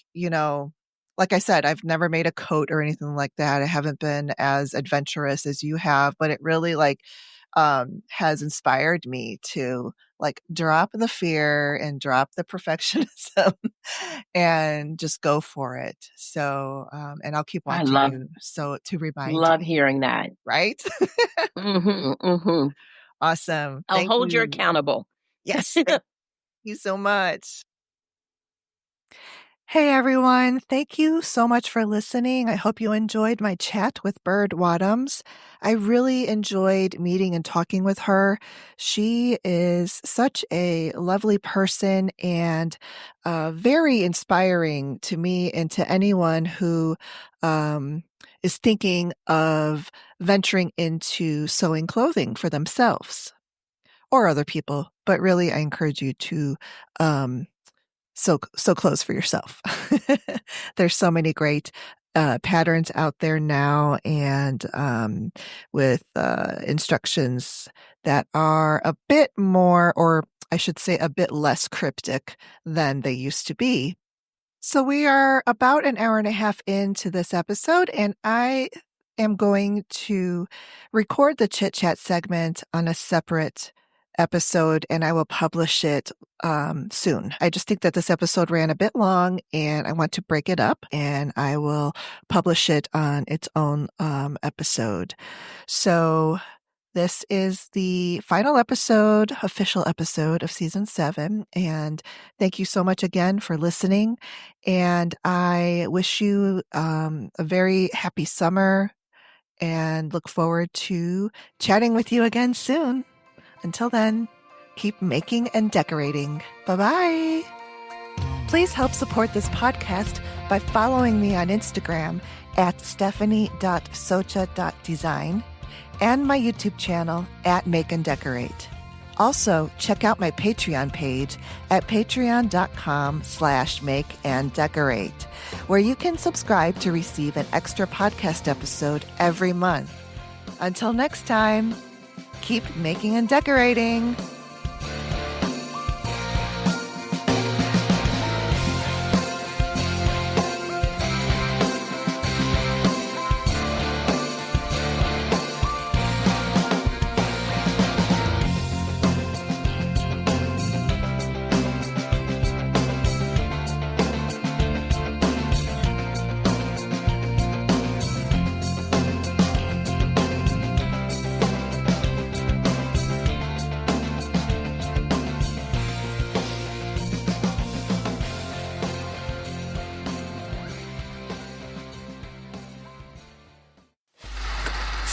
like I said, I've never made a coat or anything like that. I haven't been as adventurous as you have, but it really has inspired me to drop the fear and drop the perfectionism and just go for it. So, and I'll keep watching you. So to remind love hearing that. Right? Awesome. I'll hold you accountable. Yes. Thank you so much. Hey everyone, thank you so much for listening. I hope you enjoyed my chat with Byrd Wadhams. I really enjoyed meeting and talking with her. She is such a lovely person and very inspiring to me and to anyone who is thinking of venturing into sewing clothing for themselves or other people. But really, I encourage you to sew clothes for yourself. There's so many great patterns out there now, and with instructions that are a bit more, or I should say a bit less cryptic than they used to be. So we are about an hour and a half into this episode, and I am going to record the chit chat segment on a separate episode, and I will publish it soon. I just think that this episode ran a bit long and I want to break it up, and I will publish it on its own episode. So this is the final episode, official episode of season 7. And thank you so much again for listening. And I wish you a very happy summer and look forward to chatting with you again soon. Until then, keep making and decorating. Bye-bye. Please help support this podcast by following me on Instagram at stephanie.socha.design and my YouTube channel at Make and Decorate. Also, check out my Patreon page at patreon.com/makeanddecorate, where you can subscribe to receive an extra podcast episode every month. Until next time, keep making and decorating.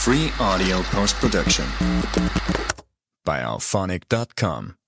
Free audio post-production by alphonic.com.